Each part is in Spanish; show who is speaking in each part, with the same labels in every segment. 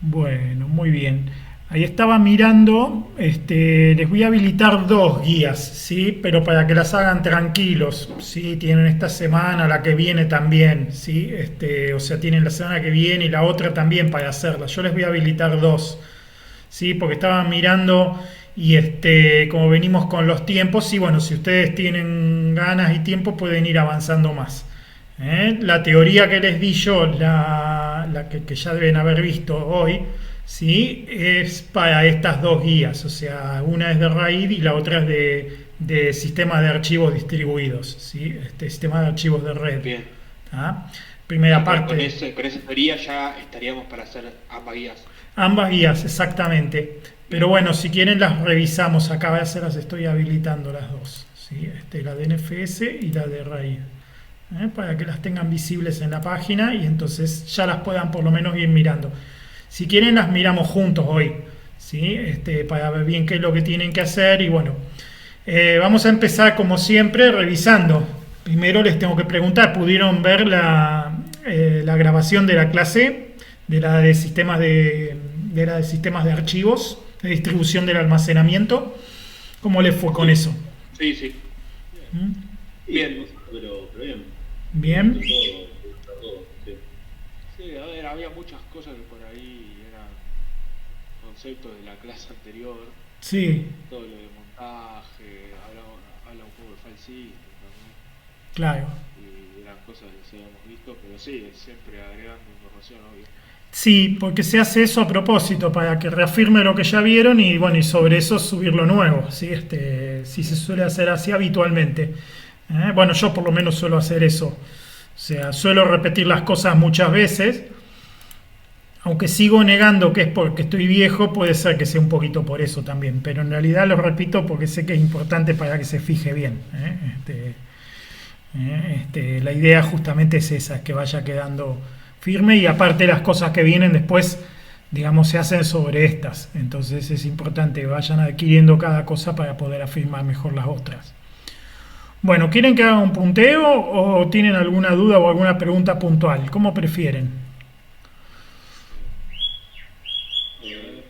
Speaker 1: Bueno, muy bien. Ahí estaba mirando, les voy a habilitar dos guías, ¿sí? Pero para que las hagan tranquilos, ¿sí? Tienen esta semana, la que viene también, ¿sí? O sea, tienen la semana que viene y la otra también para hacerla. Yo les voy a habilitar dos, ¿sí? Porque estaba mirando y como venimos con los tiempos, y bueno, si ustedes tienen ganas y tiempo pueden ir avanzando más. La teoría que les di yo, que ya deben haber visto hoy, ¿sí? Es para estas dos guías, o sea, una es de RAID y la otra es de sistemas de archivos distribuidos, ¿sí? Sistema de archivos de red.
Speaker 2: Bien.
Speaker 1: ¿Ah?
Speaker 2: O
Speaker 1: Primera
Speaker 2: sea,
Speaker 1: parte.
Speaker 2: con esa teoría ya estaríamos para hacer ambas guías.
Speaker 1: Ambas guías, exactamente. Pero
Speaker 2: Bien.
Speaker 1: bueno, si quieren las revisamos. Acá ya se las estoy habilitando las dos. ¿Sí? La de NFS y la de RAID. Para que las tengan visibles en la página y entonces ya las puedan por lo menos ir mirando. Si quieren las miramos juntos hoy. ¿Sí? Para ver bien qué es lo que tienen que hacer. Y bueno, vamos a empezar como siempre revisando. Primero les tengo que preguntar, ¿pudieron ver la grabación de la clase? De la de sistemas de sistemas de archivos, de distribución del almacenamiento. ¿Cómo les fue con
Speaker 2: Sí,
Speaker 1: eso?
Speaker 2: sí, sí.
Speaker 1: ¿Mm?
Speaker 3: Sí,
Speaker 2: Bien.
Speaker 3: pero bien. Me
Speaker 1: Bien.
Speaker 3: gustó todo, me gustó todo. Sí.
Speaker 2: Sí, a ver, había muchas cosas que por ahí eran conceptos de la clase anterior.
Speaker 1: Sí,
Speaker 2: Todo lo de montaje, habla un poco de file system también.
Speaker 1: claro.
Speaker 2: Y eran cosas que sí habíamos visto, pero sí, siempre agregando información, obvio.
Speaker 1: Sí, porque se hace eso a propósito, para que reafirme lo que ya vieron y bueno, y sobre eso subir lo nuevo, ¿sí? Sí se suele hacer así habitualmente. Bueno, yo por lo menos suelo hacer eso. O sea, suelo repetir las cosas muchas veces, aunque sigo negando que es porque estoy viejo, puede ser que sea un poquito por eso también, pero en realidad lo repito porque sé que es importante para que se fije bien. La idea justamente es esa, que vaya quedando firme y aparte las cosas que vienen después, digamos, se hacen sobre estas. Entonces es importante que vayan adquiriendo cada cosa para poder afirmar mejor las otras. Bueno, ¿quieren que haga un punteo o tienen alguna duda o alguna pregunta puntual? ¿Cómo prefieren?
Speaker 2: Eh, a
Speaker 3: Eh,
Speaker 2: ver,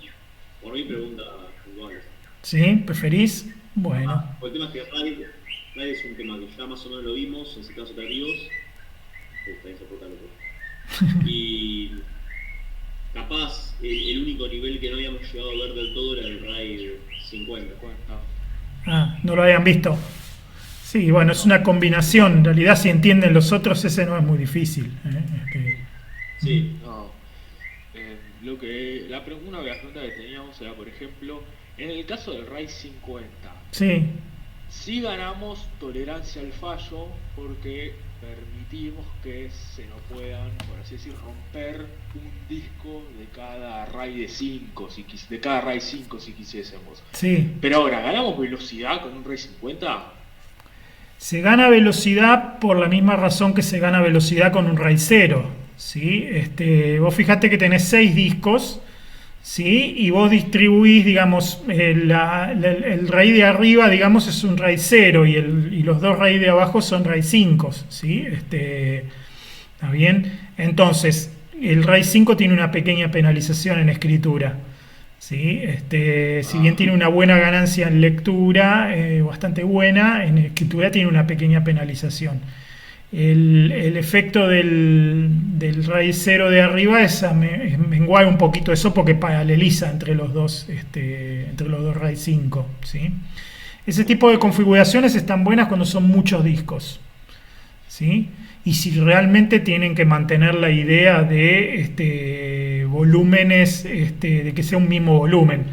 Speaker 3: por mi pregunta puntual.
Speaker 1: ¿Sí? ¿Preferís? Bueno.
Speaker 3: Por el tema es que RAID es un tema que ya más o menos lo vimos en sistemas operativos. Está insoportable todo. Y capaz el único nivel que no habíamos llegado a ver del todo era el RAID 50.
Speaker 2: 50.
Speaker 1: Ah, ¿no lo habían visto? Sí, bueno, es
Speaker 3: No.
Speaker 1: una combinación. En realidad, si entienden los otros, ese no es muy difícil.
Speaker 3: Sí.
Speaker 2: No. Una de las preguntas que teníamos era, por ejemplo, en el caso del RAID 50,
Speaker 1: Sí,
Speaker 2: si ganamos tolerancia al fallo porque permitimos que se nos puedan, por así decir, romper un disco de cada RAID de 5, de cada RAID 5 si quisiésemos.
Speaker 1: sí.
Speaker 2: Pero ahora, ¿ganamos velocidad con un RAID 50?
Speaker 1: Se gana velocidad por la misma razón que se gana velocidad con un RAID 0. ¿Sí? Vos fijate que tenés 6 discos, ¿sí? Y vos distribuís, digamos, el RAID de arriba, digamos, es un RAID 0 y los dos RAID de abajo son RAID 5. ¿Sí? ¿Está bien? Entonces, el RAID 5 tiene una pequeña penalización en escritura. ¿Sí? Si bien tiene
Speaker 2: Ah,
Speaker 1: una buena ganancia en lectura, bastante buena, en escritura tiene una pequeña penalización. El efecto del RAID 0 de arriba es menguar un poquito eso porque paraleliza entre los dos RAID 5. ¿Sí? Ese tipo de
Speaker 2: ok.
Speaker 1: configuraciones están buenas cuando son muchos discos. ¿Sí? Y si realmente tienen que mantener la idea de volúmenes, de que sea un mismo volumen.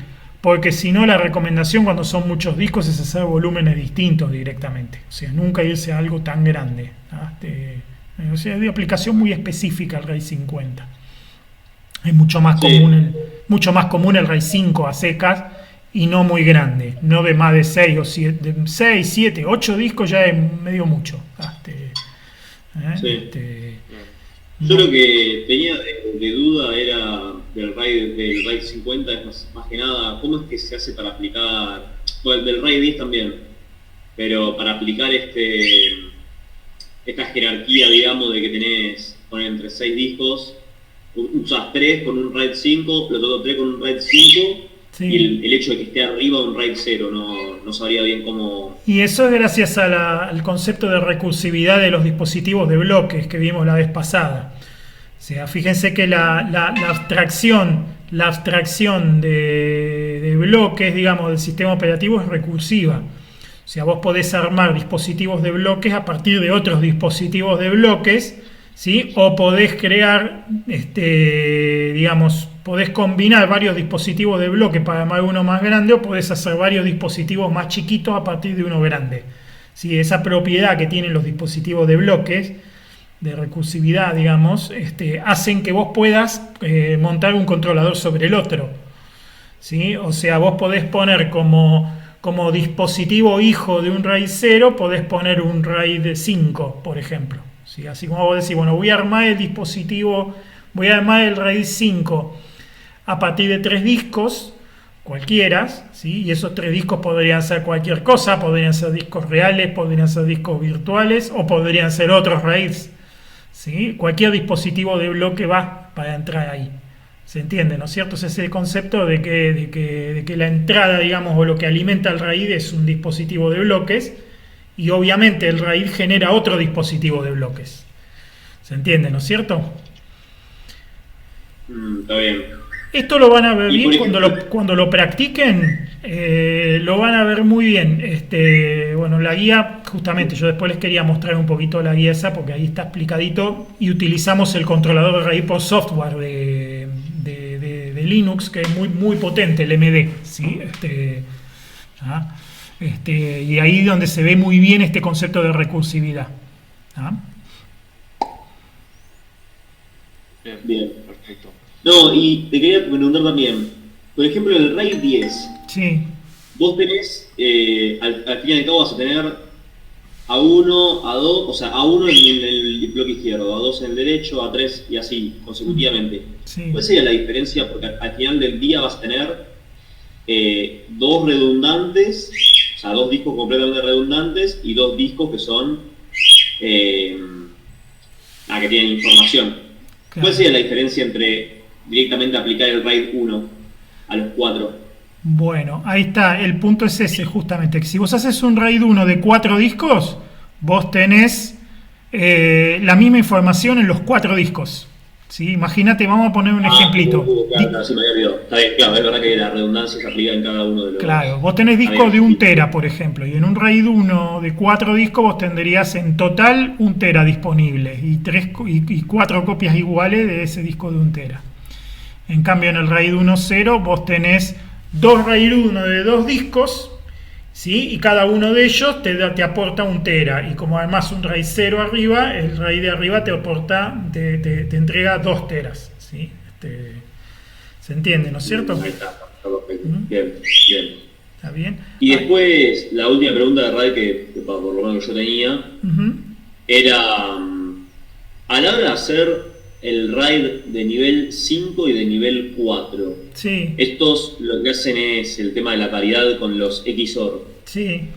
Speaker 1: Porque si no, la recomendación cuando son muchos discos es hacer volúmenes distintos directamente. O sea, nunca irse a algo tan grande. O sea, es de aplicación muy específica el RAID 50. Es
Speaker 3: Sí.
Speaker 1: mucho más común el RAID 5 a secas y no muy grande. No de más de 6 o 7, 6 7 8 discos ya es medio mucho.
Speaker 3: Sí.
Speaker 2: Bien.
Speaker 3: Yo
Speaker 1: No,
Speaker 3: lo que tenía de duda era del RAID 50, es más que nada, ¿cómo es que se hace para aplicar, bueno, del RAID 10 también, pero para aplicar esta jerarquía, digamos, de que tenés, poner entre 6 discos, usas 3 con un RAID 5, los otros 3 con un RAID 5,
Speaker 1: Sí.
Speaker 3: y el hecho de que esté arriba un RAID 0, no sabría bien cómo...
Speaker 1: Y eso es gracias al concepto de recursividad de los dispositivos de bloques que vimos la vez pasada. O sea, fíjense que la abstracción de bloques, digamos, del sistema operativo es recursiva. O sea, vos podés armar dispositivos de bloques a partir de otros dispositivos de bloques, ¿sí? O podés crear, digamos, podés combinar varios dispositivos de bloque para armar uno más grande, o podés hacer varios dispositivos más chiquitos a partir de uno grande. ¿Sí? Esa propiedad que tienen los dispositivos de bloques, de recursividad, digamos, hacen que vos puedas montar un controlador sobre el otro. ¿Sí? O sea, vos podés poner como dispositivo hijo de un RAID 0, podés poner un RAID 5, por ejemplo. ¿Sí? Así como vos decís, bueno, voy a armar el RAID 5 a partir de 3 discos, cualquiera, ¿sí? Y esos 3 discos podrían ser cualquier cosa, podrían ser discos reales, podrían ser discos virtuales, o podrían ser otros RAIDs, ¿sí? Cualquier dispositivo de bloque va para entrar ahí. ¿Se entiende, no es cierto? Es ese concepto de que la entrada, digamos, o lo que alimenta el RAID es un dispositivo de bloques, y obviamente el RAID genera otro dispositivo de bloques. ¿Se entiende, no es cierto?
Speaker 3: Está bien.
Speaker 1: Esto lo van a ver
Speaker 3: Y
Speaker 1: bien
Speaker 3: por ejemplo,
Speaker 1: cuando lo practiquen, lo van a ver muy bien. Bueno, la guía, justamente, yo después les quería mostrar un poquito la guía esa, porque ahí está explicadito, y utilizamos el controlador de RAID por software de Linux, que es muy, muy potente, el MD, ¿sí? Y ahí donde se ve muy bien este concepto de recursividad. ¿Ah?
Speaker 3: bien.
Speaker 2: Perfecto.
Speaker 3: No, y te quería preguntar también, por ejemplo, en el RAID 10,
Speaker 1: Sí,
Speaker 3: vos tenés, al fin y al cabo vas a tener A1, A2, o sea, A1 en el bloque izquierdo, A2 en el derecho, A3 y así, consecutivamente.
Speaker 1: sí.
Speaker 3: ¿Cuál sería la diferencia? Porque al final del día vas a tener 2 redundantes, o sea, 2 discos completamente redundantes y 2 discos que son, que tienen información.
Speaker 1: Claro.
Speaker 3: ¿Cuál sería la diferencia entre directamente aplicar el RAID 1 a los 4?
Speaker 1: Bueno, ahí está, el punto es ese justamente, que si vos haces un RAID 1 de 4 discos, vos tenés la misma información en los 4 discos. ¿Sí? Imagínate, vamos a poner un ejemplito.
Speaker 3: Claro, sí me había olvidado. Está bien, claro, es verdad que la redundancia se aplica en cada uno de los...
Speaker 1: Claro, vos tenés discos de 1 tera, por ejemplo, y en un RAID 1 de 4 discos vos tendrías en total 1 tera disponible y 4 copias iguales de ese disco de 1 tera. En cambio, en el RAID 1.0 vos tenés 2 RAID 1 de 2 discos, ¿sí? Y cada uno de ellos te aporta 1 tera. Y como además un RAID 0 arriba, el RAID de arriba te entrega 2 teras, ¿sí? ¿Se entiende, no es cierto?
Speaker 3: Ahí está perfecto. Bien, bien.
Speaker 1: ¿Está bien?
Speaker 3: Y después, la última pregunta de RAID que por lo menos que yo tenía, era, a la hora de hacer el RAID de nivel 5 y de nivel 4,
Speaker 1: Sí,
Speaker 3: estos lo que hacen es el tema de la paridad con los XOR.
Speaker 1: sí,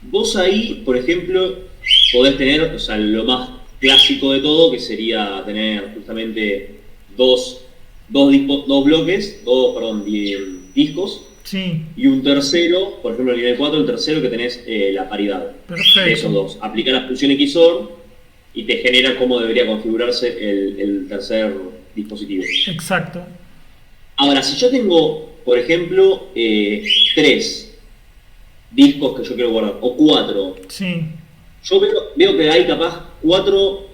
Speaker 3: Vos ahí, por ejemplo, podés tener, o sea, lo más clásico de todo, que sería tener justamente dos discos,
Speaker 1: sí.
Speaker 3: y un tercero, por ejemplo en el nivel 4, el tercero que tenés la paridad
Speaker 1: Perfecto.
Speaker 3: de esos dos. Aplicar la función XOR y te genera cómo debería configurarse el tercer dispositivo.
Speaker 1: Exacto.
Speaker 3: Ahora, si yo tengo, por ejemplo, 3 discos que yo quiero guardar, o 4,
Speaker 1: Sí,
Speaker 3: yo veo que hay capaz 4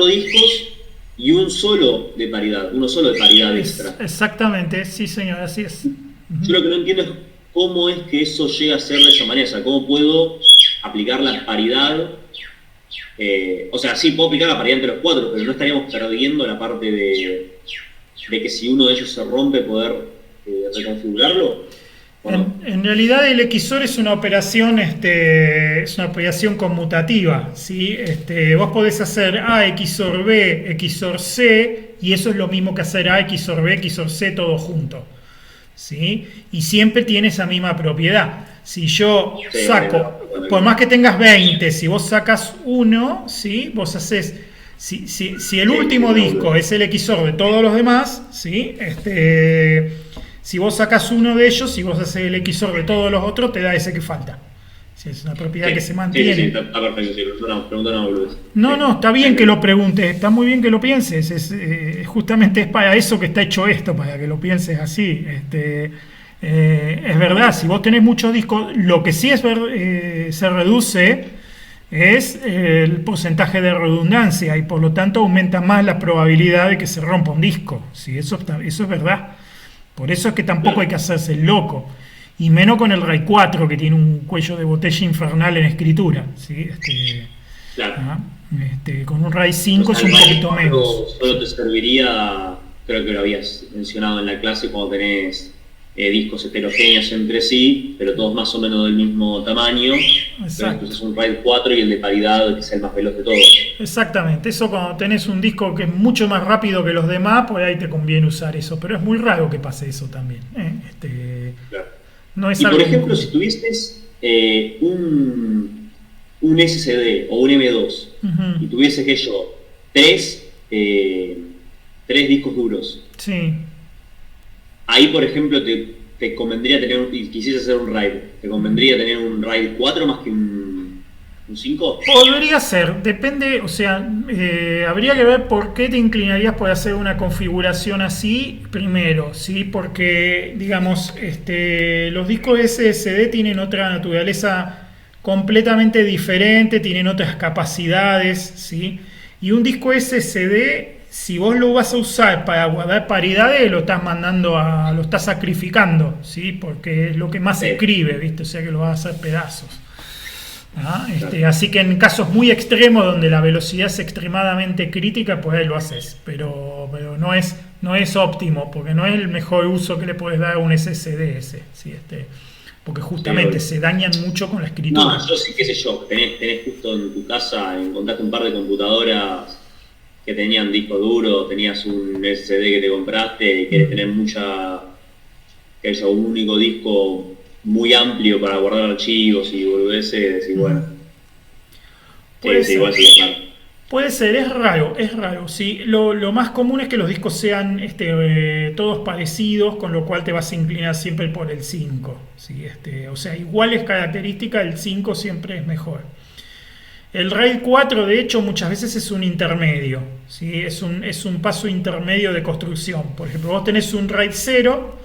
Speaker 3: discos y uno solo de paridad extra.
Speaker 1: exactamente, sí señor, así es.
Speaker 3: Yo lo que no entiendo es cómo es que eso llega a ser de esa manera, o sea, cómo puedo aplicar la paridad. O sea, sí, puedo aplicar la paridad entre los 4, pero no estaríamos perdiendo la parte de que si uno de ellos se rompe, poder reconfigurarlo.
Speaker 1: En realidad el XOR es una operación conmutativa, ¿sí? Vos podés hacer A XOR B XOR C, y eso es lo mismo que hacer A XOR B XOR C todo junto, ¿sí? Y siempre tiene esa misma propiedad. Si yo saco, por más que tengas 20, si vos sacas uno, ¿sí? Vos haces, si el último disco es el XOR de todos los demás, ¿sí? Si vos sacas uno de ellos, si vos haces el XOR de todos los otros, te da ese que falta. Si es una propiedad que se mantiene.
Speaker 3: Sí, está perfecto, sí, pregunta una boludez.
Speaker 1: No, está bien que lo preguntes, está muy bien que lo pienses. Justamente es para eso que está hecho esto, para que lo pienses así. Es verdad, si vos tenés muchos discos, lo que sí se reduce es el porcentaje de redundancia y por lo tanto aumenta más la probabilidad de que se rompa un disco. Sí, eso es verdad. Por eso es que tampoco hay que hacerse el loco. Y menos con el RAID 4 que tiene un cuello de botella infernal en escritura. ¿Sí?
Speaker 3: Claro.
Speaker 1: Con un RAID 5 es un poquito menos.
Speaker 3: Solo te serviría, creo que lo habías mencionado en la clase, cuando tenés discos heterogéneos entre sí, pero todos más o menos del mismo tamaño.
Speaker 1: Exacto.
Speaker 3: Entonces un RAID 4 y el de paridad, que sea el más veloz de todos.
Speaker 1: Exactamente, eso cuando tenés un disco que es mucho más rápido que los demás, pues ahí te conviene usar eso, pero es muy raro que pase eso también.
Speaker 3: Claro.
Speaker 1: No es
Speaker 3: y
Speaker 1: algo
Speaker 3: por ejemplo,
Speaker 1: muy...
Speaker 3: si tuvieses un SSD o un M2 y tuvieses que yo tres discos duros,
Speaker 1: Sí.
Speaker 3: ahí por ejemplo te convendría tener, y quisieras hacer un RAID, ¿te convendría tener un RAID 4 más que un 5?
Speaker 1: Podría ser, depende, o sea, habría que ver por qué te inclinarías por hacer una configuración así primero, ¿sí? Porque, digamos, los discos SSD tienen otra naturaleza completamente diferente, tienen otras capacidades, ¿sí? Y un disco SSD, si vos lo vas a usar para guardar paridades, lo estás sacrificando, ¿sí? Porque es lo que más escribe, ¿viste? O sea que lo vas a hacer pedazos. Así que en casos muy extremos donde la velocidad es extremadamente crítica, pues ahí lo haces, pero no es óptimo, porque no es el mejor uso que le puedes dar a un SSD ese, ¿sí? Porque justamente se dañan mucho con la escritura.
Speaker 3: No, yo sí, qué sé yo, tenés justo en tu casa, encontraste un par de computadoras que tenían disco duro, tenías un SSD que te compraste y querés tener que haya un único disco muy amplio para guardar archivos y boludeces, y bueno.
Speaker 1: Puede
Speaker 3: Sí,
Speaker 1: ser.
Speaker 3: igual sí, claro.
Speaker 1: Puede ser, es raro, sí. Lo más común es que los discos sean todos parecidos, con lo cual te vas a inclinar siempre por el 5. ¿Sí? O sea, iguales características, el 5 siempre es mejor. El RAID 4, de hecho, muchas veces es un intermedio, ¿sí? Es un paso intermedio de construcción. Por ejemplo, vos tenés un RAID 0,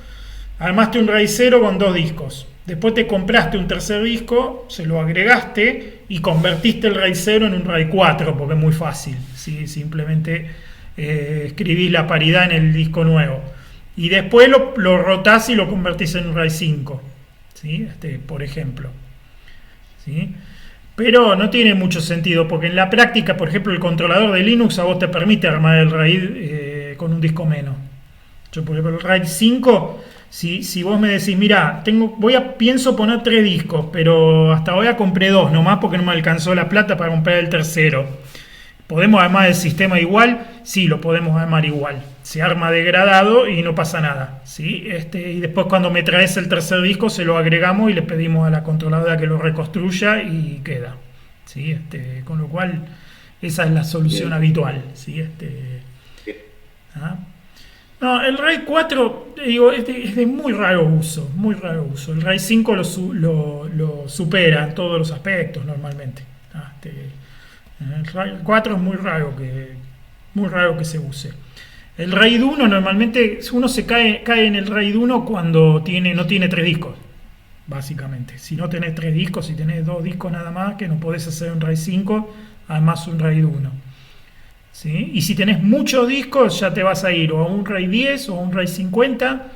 Speaker 1: armaste un RAID 0 con 2 discos. Después te compraste un tercer disco, se lo agregaste y convertiste el RAID 0 en un RAID 4, porque es muy fácil, ¿sí? Simplemente escribís la paridad en el disco nuevo. Y después lo rotás y lo convertís en un RAID 5, ¿sí? Por ejemplo. ¿Sí? Pero no tiene mucho sentido, porque en la práctica, por ejemplo, el controlador de Linux a vos te permite armar el RAID con un disco menos. Yo, por ejemplo, el RAID 5, si vos me decís, mira, pienso poner 3 discos, pero hasta ahora compré 2 nomás porque no me alcanzó la plata para comprar el tercero. ¿Podemos armar el sistema igual? Sí, lo podemos armar igual. Se arma degradado y no pasa nada, ¿sí? Y después cuando me traes el tercer disco se lo agregamos y le pedimos a la controladora que lo reconstruya y queda, ¿sí? Con lo cual esa es la solución habitual, ¿sí? No, el RAID 4, digo, es de muy raro uso, muy raro uso. El RAID 5 lo supera en todos los aspectos normalmente. El RAID 4 es muy raro que se use. El RAID 1 normalmente uno se cae en el RAID 1 cuando no tiene 3 discos, básicamente. Si no tenés 3 discos, si tenés 2 discos nada más, que no podés hacer un RAID 5, además un RAID 1. ¿Sí? Y si tenés muchos discos, ya te vas a ir o a un RAID 10 o a un RAID 50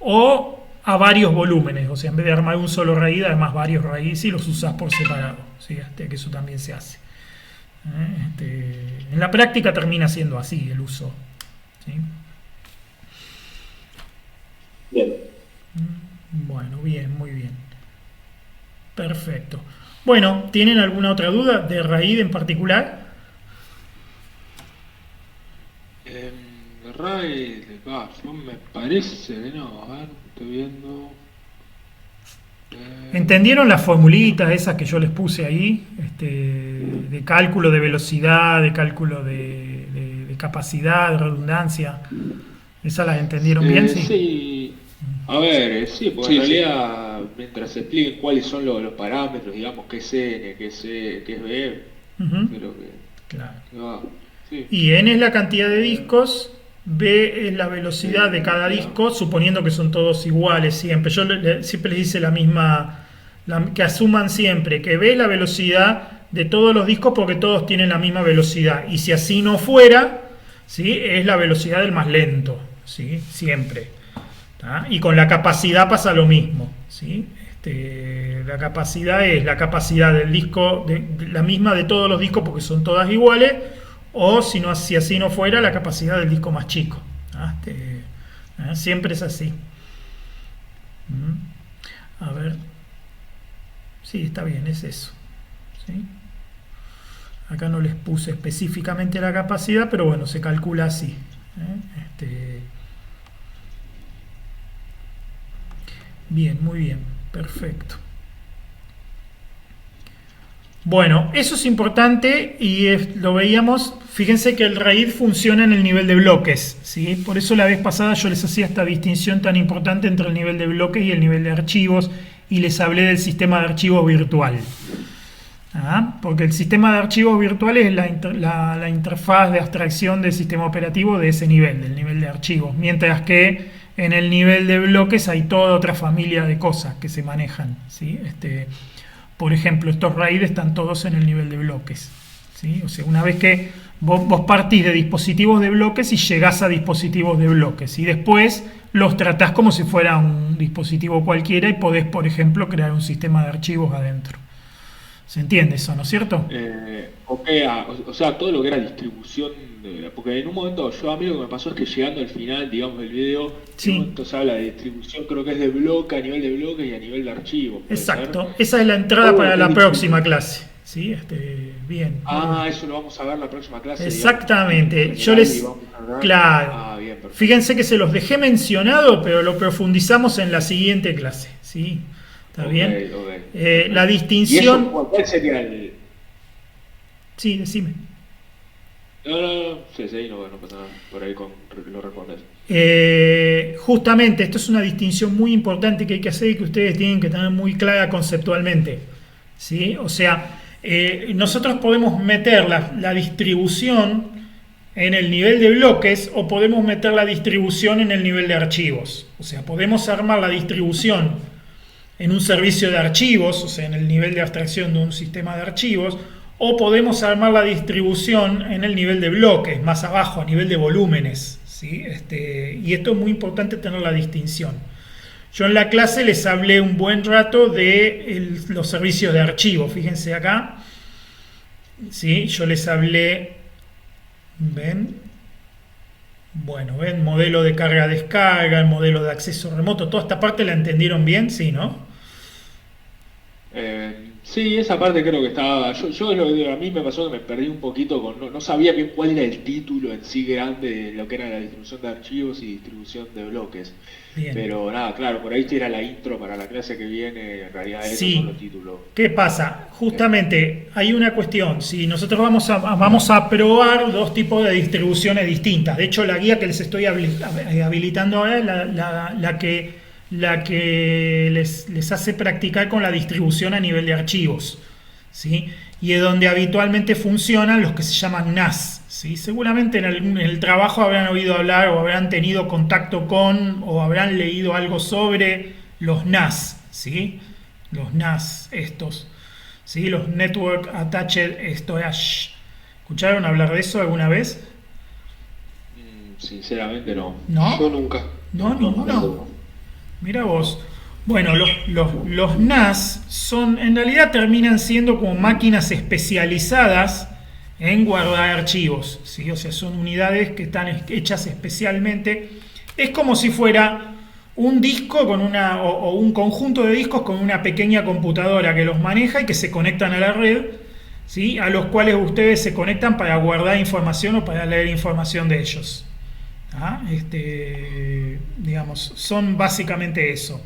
Speaker 1: o a varios volúmenes. O sea, en vez de armar un solo RAID, además varios RAIDs y los usás por separado. ¿Sí? Que eso también se hace. En la práctica termina siendo así el uso. ¿Sí?
Speaker 3: Bien.
Speaker 1: Bueno, bien, muy bien. Perfecto. Bueno, ¿tienen alguna otra duda de RAID en particular?
Speaker 2: RAID, no me parece que no, a ver, estoy viendo.
Speaker 1: ¿Entendieron las formulitas esas que yo les puse ahí? De cálculo de velocidad, de cálculo de capacidad, de redundancia. ¿Esas las entendieron bien? Sí.
Speaker 2: Sí, a ver, sí, porque
Speaker 4: Sí,
Speaker 2: en
Speaker 4: sí.
Speaker 2: realidad, mientras se expliquen cuáles son los parámetros, digamos, qué es N, qué es E, qué es B,
Speaker 1: Ujú.
Speaker 2: creo que
Speaker 1: Claro.
Speaker 2: va. Sí.
Speaker 1: Y N es la cantidad de discos, B es la velocidad de cada disco, suponiendo que son todos iguales siempre. Yo siempre les hice la misma, que asuman siempre que B es la velocidad de todos los discos porque todos tienen la misma velocidad. Y si así no fuera, ¿sí? Es la velocidad del más lento, ¿sí? Siempre. ¿Tá? Y con la capacidad pasa lo mismo, ¿sí? La capacidad es la capacidad del disco, la misma de todos los discos porque son todas iguales, o si así no fuera, la capacidad del disco más chico. ¿Ah? Siempre es así. A ver. Sí, está bien, es eso. ¿Sí? Acá no les puse específicamente la capacidad, pero bueno, se calcula así. Bien, muy bien, perfecto. Bueno, eso es importante y lo veíamos. Fíjense que el RAID funciona en el nivel de bloques, ¿sí? Por eso la vez pasada yo les hacía esta distinción tan importante entre el nivel de bloques y el nivel de archivos y les hablé del sistema de archivos virtual. Porque el sistema de archivos virtual es la interfaz de abstracción del sistema operativo de ese nivel, del nivel de archivos, mientras que en el nivel de bloques hay toda otra familia de cosas que se manejan, ¿sí? Por ejemplo, estos RAID están todos en el nivel de bloques, ¿sí? O sea, una vez que vos partís de dispositivos de bloques y llegás a dispositivos de bloques y después los tratás como si fuera un dispositivo cualquiera y podés, por ejemplo, crear un sistema de archivos adentro. ¿Se entiende eso, no es cierto?
Speaker 2: O sea, todo lo que era distribución, porque en un momento, a mí lo que me pasó es que llegando al final, digamos, del video,
Speaker 1: Sí.
Speaker 2: en un momento se habla de distribución, creo que es de bloque, a nivel de bloque y a nivel de archivo. ¿Puede
Speaker 1: Exacto,
Speaker 2: ser?
Speaker 1: esa es la entrada para la
Speaker 2: es
Speaker 1: próxima clase, ¿sí? Bien.
Speaker 2: Eso lo vamos a ver la próxima clase.
Speaker 1: Exactamente,
Speaker 2: digamos,
Speaker 1: yo
Speaker 2: en
Speaker 1: les...
Speaker 2: general, y vamos a hablar.
Speaker 1: Claro,
Speaker 2: Bien, perfecto.
Speaker 1: fíjense que se los dejé mencionado, pero lo profundizamos en la siguiente clase, ¿sí? ¿Está bien?
Speaker 2: Ok.
Speaker 1: La
Speaker 2: ¿Y
Speaker 1: distinción...
Speaker 2: eso cuál sería el...?
Speaker 1: Sí, decime.
Speaker 2: No, sí, no pasa nada, por ahí lo respondes.
Speaker 1: Justamente, esto es una distinción muy importante que hay que hacer y que ustedes tienen que tener muy clara conceptualmente, ¿sí? O sea, nosotros podemos meter la distribución en el nivel de bloques o podemos meter la distribución en el nivel de archivos. O sea, podemos armar la distribución en un servicio de archivos, o sea, en el nivel de abstracción de un sistema de archivos, o podemos armar la distribución en el nivel de bloques, más abajo, a nivel de volúmenes, ¿sí? Y esto es muy importante tener la distinción. Yo en la clase les hablé un buen rato de los servicios de archivos, fíjense acá, ¿sí? Yo les hablé, ¿ven? Bueno, ven, modelo de carga-descarga, el modelo de acceso remoto, toda esta parte la entendieron bien, ¿sí, no?
Speaker 2: Sí, esa parte creo que estaba. A mí me pasó que me perdí un poquito no sabía bien cuál era el título en sí grande de lo que era la distribución de archivos y distribución de bloques.
Speaker 1: Bien.
Speaker 2: Pero nada, claro, por ahí era la intro para la clase que viene, en realidad esos
Speaker 1: Sí.
Speaker 2: son los títulos.
Speaker 1: ¿Qué pasa? Justamente hay una cuestión. Si nosotros vamos a probar dos tipos de distribuciones distintas. De hecho, la guía que les estoy habilitando ahora es la que les hace practicar con la distribución a nivel de archivos, ¿sí? Y es donde habitualmente funcionan los que se llaman NAS, ¿sí? Seguramente en el trabajo habrán oído hablar o habrán tenido contacto con o habrán leído algo sobre los NAS, ¿sí? Los NAS estos, ¿sí? Los Network Attached Storage. ¿Escucharon hablar de eso alguna vez?
Speaker 2: Sinceramente no.
Speaker 1: ¿No?
Speaker 4: Yo nunca.
Speaker 1: ¿No? ¿Ninguno? Mira vos. Bueno, los NAS en realidad terminan siendo como máquinas especializadas en guardar archivos, ¿sí? O sea, son unidades que están hechas especialmente. Es como si fuera un disco o un conjunto de discos con una pequeña computadora que los maneja y que se conectan a la red, ¿sí? A los cuales ustedes se conectan para guardar información o para leer información de ellos. Digamos, son básicamente eso.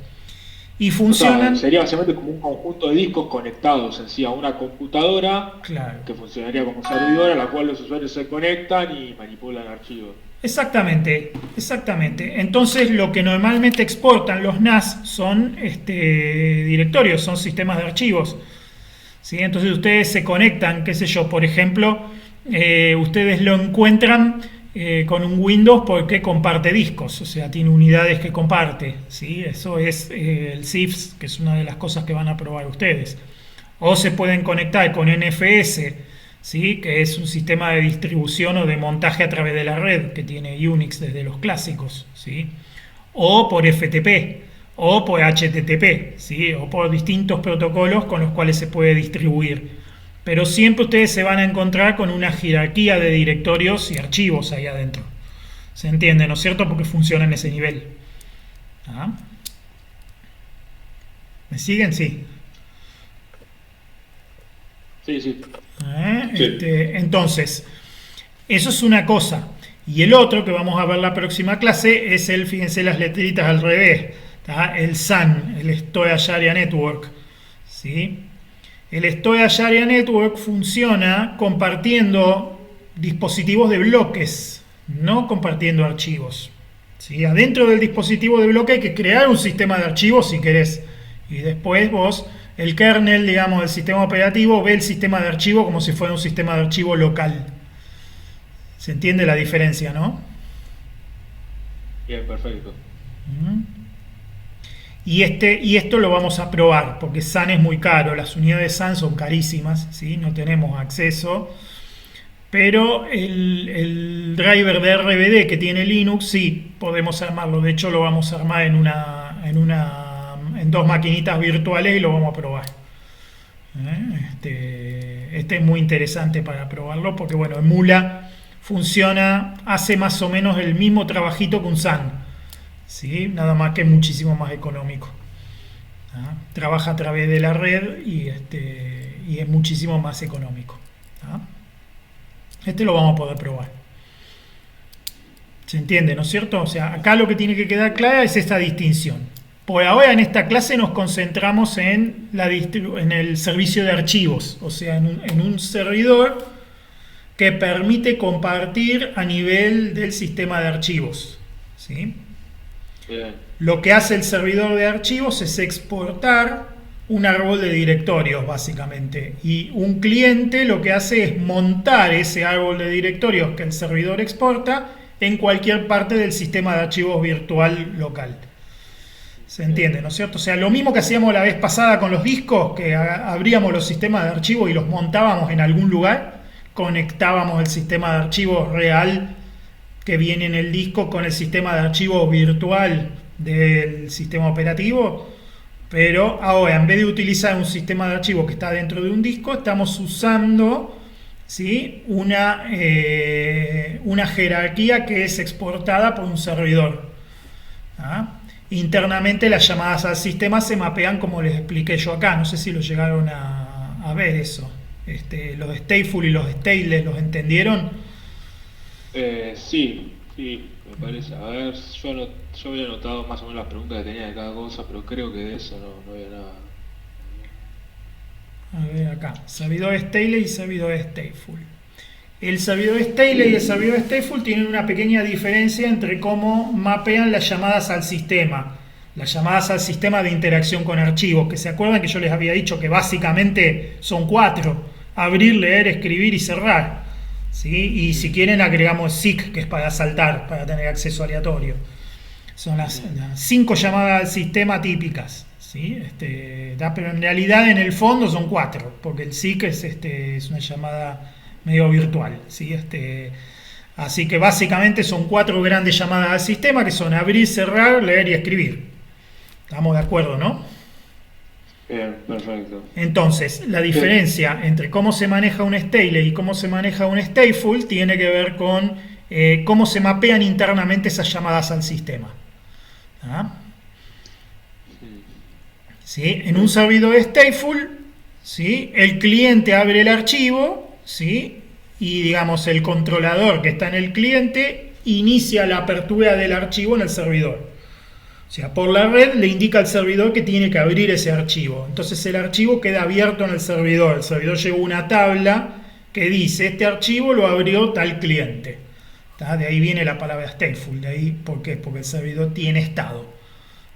Speaker 1: Y
Speaker 2: O sea,
Speaker 1: funcionan,
Speaker 2: sería básicamente como un conjunto de discos conectados en sí a una computadora
Speaker 1: claro.
Speaker 2: que funcionaría como servidor a la cual los usuarios se conectan y manipulan archivos.
Speaker 1: Exactamente, exactamente. Entonces lo que normalmente exportan los NAS son directorios, son sistemas de archivos. ¿Sí? Entonces ustedes se conectan, qué sé yo, por ejemplo, ustedes lo encuentran con un Windows porque comparte discos, o sea, tiene unidades que comparte. ¿Sí? Eso es el CIFS, que es una de las cosas que van a probar ustedes. O se pueden conectar con NFS, ¿sí? Que es un sistema de distribución o de montaje a través de la red que tiene Unix desde los clásicos, ¿sí? O por FTP, o por HTTP, ¿sí? O por distintos protocolos con los cuales se puede distribuir. Pero siempre ustedes se van a encontrar con una jerarquía de directorios y archivos ahí adentro. ¿Se entiende, no es cierto? Porque funciona en ese nivel. ¿Ah? ¿Me siguen? Sí.
Speaker 2: Sí, sí.
Speaker 3: Sí.
Speaker 1: Entonces, eso es una cosa. Y el otro que vamos a ver la próxima clase es el, fíjense las letritas al revés, ¿tá? El SAN, el Storage Area Network. ¿Sí? El Storage Area Network funciona compartiendo dispositivos de bloques, no compartiendo archivos. ¿Sí? Adentro del dispositivo de bloque hay que crear un sistema de archivos si querés. Y después vos, el kernel, digamos, del sistema operativo, ve el sistema de archivo como si fuera un sistema de archivo local. ¿Se entiende la diferencia, no?
Speaker 2: Bien, perfecto.
Speaker 1: Y esto lo vamos a probar, porque SAN es muy caro, las unidades SAN son carísimas, ¿sí? No tenemos acceso. Pero el driver de RBD que tiene Linux, sí, podemos armarlo. De hecho, lo vamos a armar en dos maquinitas virtuales y lo vamos a probar. Este es muy interesante para probarlo porque, bueno, emula, funciona, hace más o menos el mismo trabajito que un SAN, ¿sí? Nada más que muchísimo más económico. Trabaja a través de la red y es muchísimo más económico. Este lo vamos a poder probar. ¿Se entiende, no es cierto? O sea, acá lo que tiene que quedar clara es esta distinción. Por ahora en esta clase nos concentramos en el servicio de archivos, o sea, en un servidor que permite compartir a nivel del sistema de archivos. ¿Sí?
Speaker 2: Bien.
Speaker 1: Lo que hace el servidor de archivos es exportar un árbol de directorios, básicamente. Y un cliente lo que hace es montar ese árbol de directorios que el servidor exporta en cualquier parte del sistema de archivos virtual local. ¿Se entiende, no es cierto? O sea, lo mismo que hacíamos la vez pasada con los discos, que abríamos los sistemas de archivos y los montábamos en algún lugar, conectábamos el sistema de archivos real que viene en el disco con el sistema de archivos virtual del sistema operativo. Pero ahora, en vez de utilizar un sistema de archivos que está dentro de un disco, estamos usando, ¿sí? una jerarquía que es exportada por un servidor. Internamente las llamadas al sistema se mapean como les expliqué yo acá. No sé si lo llegaron a ver eso. Los stateful y los stateless, ¿los entendieron?
Speaker 2: Sí, me parece. A ver, yo había anotado más o menos las preguntas que tenía de cada cosa, pero creo que de eso no había nada.
Speaker 1: A ver acá, servidor stateless y servidor stateful. El servidor stateless y el servidor stateful tienen una pequeña diferencia entre cómo mapean las llamadas al sistema. Las llamadas al sistema de interacción con archivos, que se acuerdan que yo les había dicho que básicamente son 4: abrir, leer, escribir y cerrar. ¿Sí? Y si quieren agregamos SIC, que es para saltar, para tener acceso aleatorio. Son las 5 llamadas al sistema típicas. ¿Sí? Pero en realidad en el fondo son 4, porque el SIC es una llamada medio virtual. ¿Sí? Así que básicamente son 4 grandes llamadas al sistema, que son abrir, cerrar, leer y escribir. ¿Estamos de acuerdo, no?
Speaker 2: Bien, perfecto.
Speaker 1: Entonces, la diferencia entre cómo se maneja un stateless y cómo se maneja un stateful tiene que ver con cómo se mapean internamente esas llamadas al sistema. ¿Sí? En un servidor stateful, ¿sí? El cliente abre el archivo, ¿sí? Y digamos el controlador que está en el cliente inicia la apertura del archivo en el servidor. O sea, por la red le indica al servidor que tiene que abrir ese archivo. Entonces el archivo queda abierto en el servidor. El servidor lleva una tabla que dice, este archivo lo abrió tal cliente. ¿Tá? De ahí viene la palabra stateful. De ahí, ¿por qué? Porque el servidor tiene estado.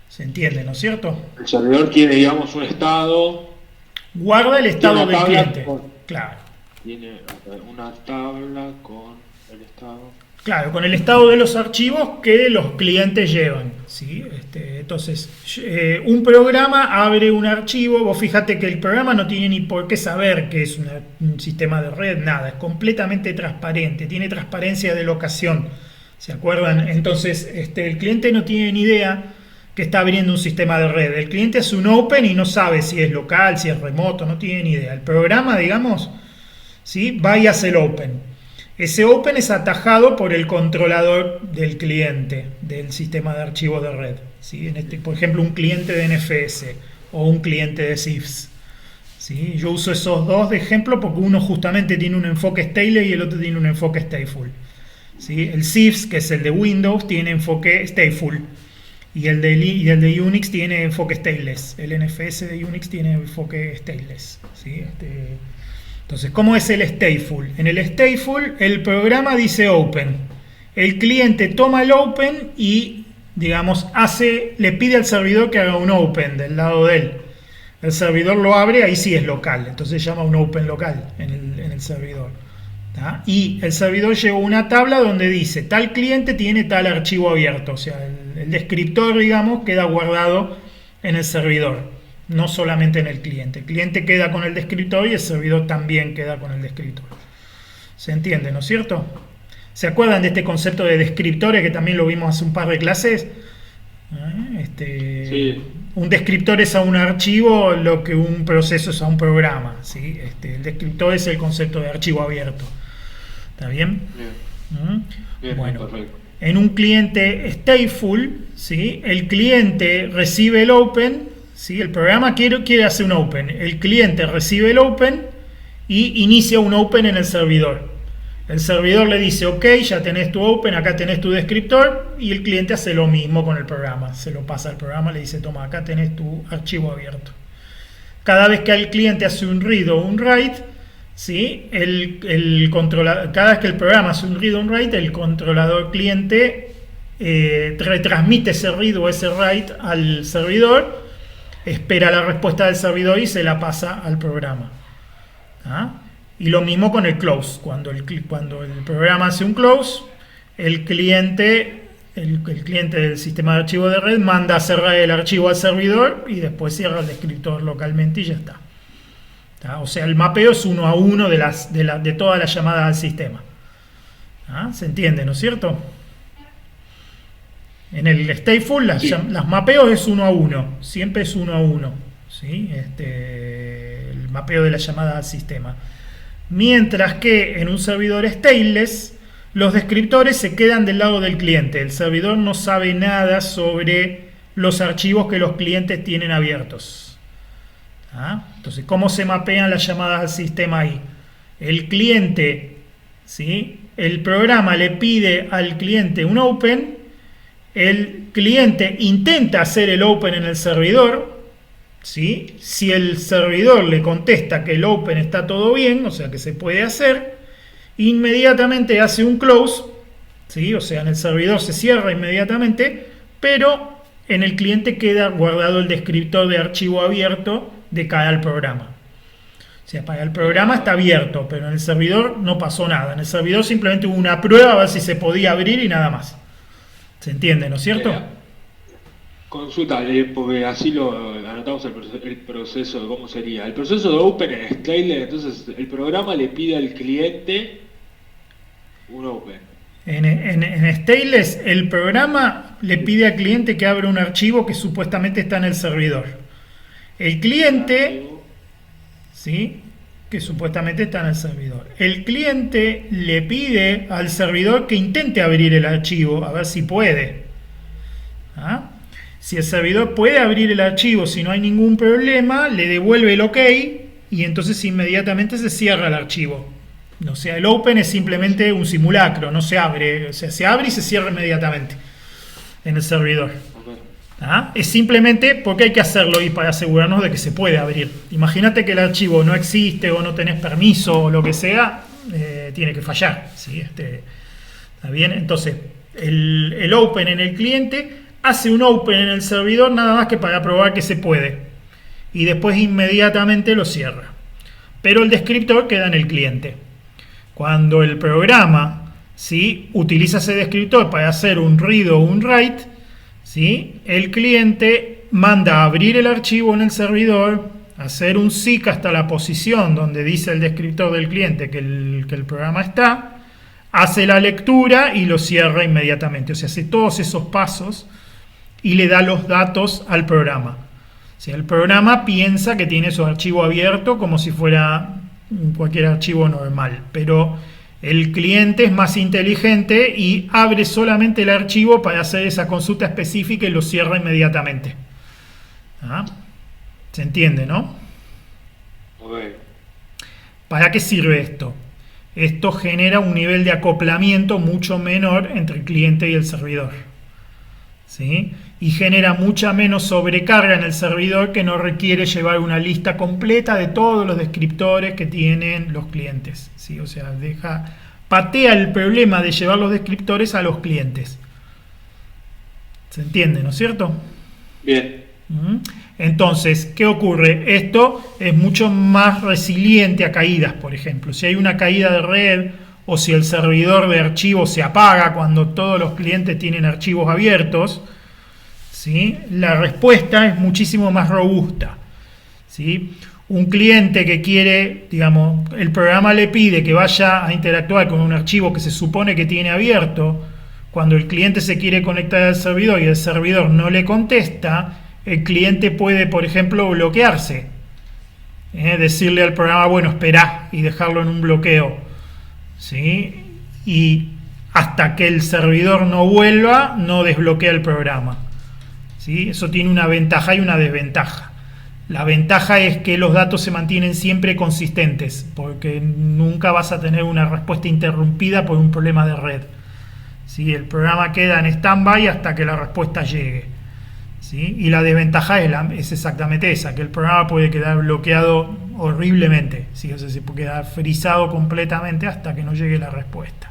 Speaker 1: ¿Se entiende, no es cierto?
Speaker 2: El servidor tiene, digamos, un estado.
Speaker 1: Guarda el estado del cliente. Claro.
Speaker 2: Tiene una tabla con el estado.
Speaker 1: Claro, con el estado de los archivos que los clientes llevan, ¿sí? Entonces, un programa abre un archivo. Vos fíjate que el programa no tiene ni por qué saber que es un sistema de red, nada. Es completamente transparente, tiene transparencia de locación. ¿Se acuerdan? Entonces, el cliente no tiene ni idea que está abriendo un sistema de red. El cliente hace un open y no sabe si es local, si es remoto, no tiene ni idea. El programa, digamos, ¿sí? Va y hace el open. Ese open es atajado por el controlador del cliente del sistema de archivos de red, ¿sí? Por ejemplo, un cliente de NFS o un cliente de CIFS, ¿sí? Yo uso esos dos de ejemplo porque uno justamente tiene un enfoque stateless y el otro tiene un enfoque stateful, ¿sí? El CIFS, que es el de Windows, tiene enfoque stateful y el de Unix tiene enfoque stateless. El NFS de Unix tiene enfoque stateless, ¿sí? Entonces, ¿cómo es el stateful? En el stateful, el programa dice open. El cliente toma el open y, digamos, le pide al servidor que haga un open del lado de él. El servidor lo abre, ahí sí es local. Entonces se llama un open local en el servidor. ¿Tá? Y el servidor lleva una tabla donde dice, tal cliente tiene tal archivo abierto. O sea, el descriptor, digamos, queda guardado en el servidor. No solamente en el cliente. El cliente queda con el descriptor y el servidor también queda con el descriptor. ¿Se entiende, no es cierto? ¿Se acuerdan de este concepto de descriptores que también lo vimos hace un par de clases?
Speaker 2: Sí.
Speaker 1: Un descriptor es a un archivo lo que un proceso es a un programa, ¿sí? El descriptor es el concepto de archivo abierto. ¿Está bien?
Speaker 2: Bien,
Speaker 1: bueno,
Speaker 2: perfecto.
Speaker 1: En un cliente stateful, ¿sí? El cliente recibe el open. ¿Sí? El programa quiere hacer un open. El cliente recibe el open y inicia un open en el servidor. El servidor le dice, ok, ya tenés tu open, acá tenés tu descriptor, y el cliente hace lo mismo con el programa. Se lo pasa al programa, le dice, toma, acá tenés tu archivo abierto. Cada vez que el cliente hace un read o un write, ¿sí? Cada vez que el programa hace un read o un write, el controlador cliente retransmite ese read o ese write al servidor, espera la respuesta del servidor y se la pasa al programa. ¿Ah? Y lo mismo con el close. Cuando el programa hace un close, el cliente del sistema de archivo de red manda a cerrar el archivo al servidor y después cierra el descriptor localmente y ya está. ¿Ah? O sea, el mapeo es uno a uno de todas las llamadas al sistema. ¿Ah? ¿Se entiende, no es cierto? En el stateful las mapeos es uno a uno, siempre es uno a uno, ¿sí? El mapeo de la llamada al sistema. Mientras que en un servidor stateless, los descriptores se quedan del lado del cliente. El servidor no sabe nada sobre los archivos que los clientes tienen abiertos. ¿Ah? Entonces, ¿cómo se mapean las llamadas al sistema ahí? El cliente, ¿sí? El programa le pide al cliente un open. El cliente intenta hacer el open en el servidor, ¿sí? Si el servidor le contesta que el open está todo bien, o sea que se puede hacer, inmediatamente hace un close, ¿sí? O sea, en el servidor se cierra inmediatamente, pero en el cliente queda guardado el descriptor de archivo abierto de cara al programa. O sea, para el programa está abierto, pero en el servidor no pasó nada. En el servidor simplemente hubo una prueba a ver si se podía abrir y nada más. ¿Se entiende, no es cierto?
Speaker 2: Consulta, porque así lo anotamos el proceso de cómo sería. El proceso de open en stateless, entonces el programa le pide al cliente un open.
Speaker 1: En stateless, el programa le pide al cliente que abra un archivo que supuestamente está en el servidor. El cliente, ¿sí? Que supuestamente está en el servidor. El cliente le pide al servidor que intente abrir el archivo, a ver si puede. ¿Ah? Si el servidor puede abrir el archivo, si no hay ningún problema, le devuelve el OK y entonces inmediatamente se cierra el archivo. O sea, el open es simplemente un simulacro, no se abre. O sea, se abre y se cierra inmediatamente en el servidor. ¿Ah? Es simplemente porque hay que hacerlo y para asegurarnos de que se puede abrir. Imagínate que el archivo no existe o no tenés permiso o lo que sea, tiene que fallar, ¿sí? ¿Está bien? Entonces, el open en el cliente hace un open en el servidor nada más que para probar que se puede. Y después inmediatamente lo cierra. Pero el descriptor queda en el cliente. Cuando el programa, ¿sí?, utiliza ese descriptor para hacer un read o un write, ¿sí?, el cliente manda a abrir el archivo en el servidor, hacer un seek hasta la posición donde dice el descriptor del cliente que el programa está, hace la lectura y lo cierra inmediatamente. O sea, hace todos esos pasos y le da los datos al programa. O sea, el programa piensa que tiene su archivo abierto como si fuera cualquier archivo normal, pero el cliente es más inteligente y abre solamente el archivo para hacer esa consulta específica y lo cierra inmediatamente. ¿Ah? ¿Se entiende, no?
Speaker 2: Okay.
Speaker 1: ¿Para qué sirve esto? Esto genera un nivel de acoplamiento mucho menor entre el cliente y el servidor, ¿sí? Y genera mucha menos sobrecarga en el servidor, que no requiere llevar una lista completa de todos los descriptores que tienen los clientes, ¿sí? O sea, patea el problema de llevar los descriptores a los clientes. ¿Se entiende, no es cierto?
Speaker 2: Bien.
Speaker 1: Entonces, ¿qué ocurre? Esto es mucho más resiliente a caídas, por ejemplo. Si hay una caída de red o si el servidor de archivos se apaga cuando todos los clientes tienen archivos abiertos, ¿sí?, la respuesta es muchísimo más robusta, ¿sí? Un cliente que quiere, digamos, el programa le pide que vaya a interactuar con un archivo que se supone que tiene abierto. Cuando el cliente se quiere conectar al servidor y el servidor no le contesta, el cliente puede, por ejemplo, bloquearse, decirle al programa, bueno, espera, y dejarlo en un bloqueo, ¿sí? Y hasta que el servidor no vuelva, no desbloquea el programa, ¿sí? Eso tiene una ventaja y una desventaja. La ventaja es que los datos se mantienen siempre consistentes, porque nunca vas a tener una respuesta interrumpida por un problema de red, ¿sí? El programa queda en stand-by hasta que la respuesta llegue, ¿sí? Y la desventaja es exactamente esa, que el programa puede quedar bloqueado horriblemente, ¿sí? O sea, se puede quedar frisado completamente hasta que no llegue la respuesta.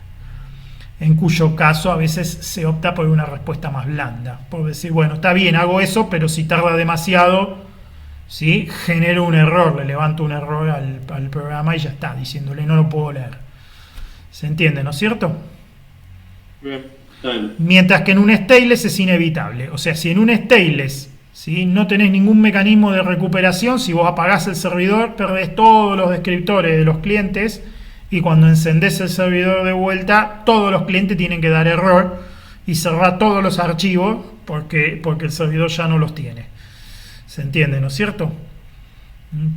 Speaker 1: En cuyo caso a veces se opta por una respuesta más blanda, por decir, bueno, está bien, hago eso, pero si tarda demasiado, ¿sí?, genero un error, le levanto un error al programa y ya está, diciéndole no lo puedo leer. ¿Se entiende, no es cierto?
Speaker 2: Bien.
Speaker 1: Mientras que en un stateless es inevitable. O sea, si en un stateless, ¿sí?, no tenés ningún mecanismo de recuperación, si vos apagás el servidor, perdés todos los descriptores de los clientes, y cuando encendés el servidor de vuelta, todos los clientes tienen que dar error y cerrar todos los archivos porque el servidor ya no los tiene. ¿Se entiende, no es cierto?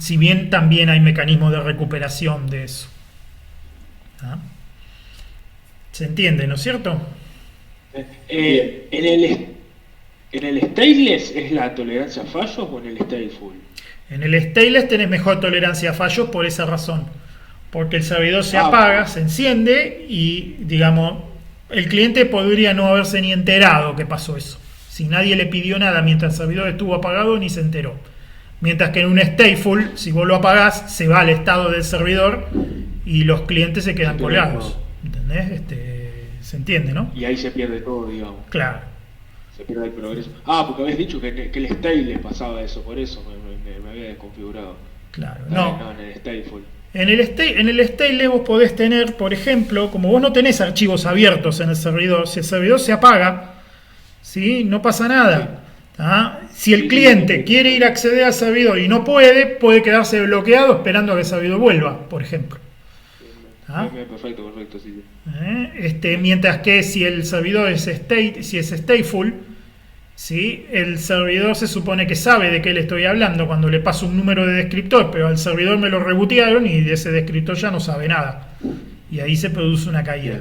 Speaker 1: Si bien también hay mecanismos de recuperación de eso. ¿Ah? ¿Se entiende, no es cierto?
Speaker 2: En el stateless es la tolerancia a fallos o en el stateful?
Speaker 1: En el stateless tenés mejor tolerancia a fallos por esa razón. Porque el servidor se apaga, se enciende y, digamos, el cliente podría no haberse ni enterado que pasó eso. Si nadie le pidió nada mientras el servidor estuvo apagado, ni se enteró. Mientras que en un stateful, si vos lo apagás, se va al estado del servidor y los clientes se quedan colgados. ¿Entendés? Se entiende, ¿no?
Speaker 2: Y ahí se pierde todo, digamos.
Speaker 1: Claro.
Speaker 2: Se pierde el progreso. Porque habéis dicho que el stateless pasaba eso, por eso me había desconfigurado.
Speaker 1: Claro.
Speaker 2: No, en el stateful.
Speaker 1: En el stateless vos podés tener, por ejemplo, como vos no tenés archivos abiertos en el servidor, si el servidor se apaga, ¿sí?, no pasa nada. ¿Ah? Si el cliente quiere ir a acceder al servidor y no puede quedarse bloqueado esperando a que el servidor vuelva, por ejemplo. ¿Ah?
Speaker 2: Perfecto, sí.
Speaker 1: Mientras que si el servidor es stateful, ¿sí?, el servidor se supone que sabe de qué le estoy hablando cuando le paso un número de descriptor, pero al servidor me lo rebootearon y de ese descriptor ya no sabe nada. Y ahí se produce una caída.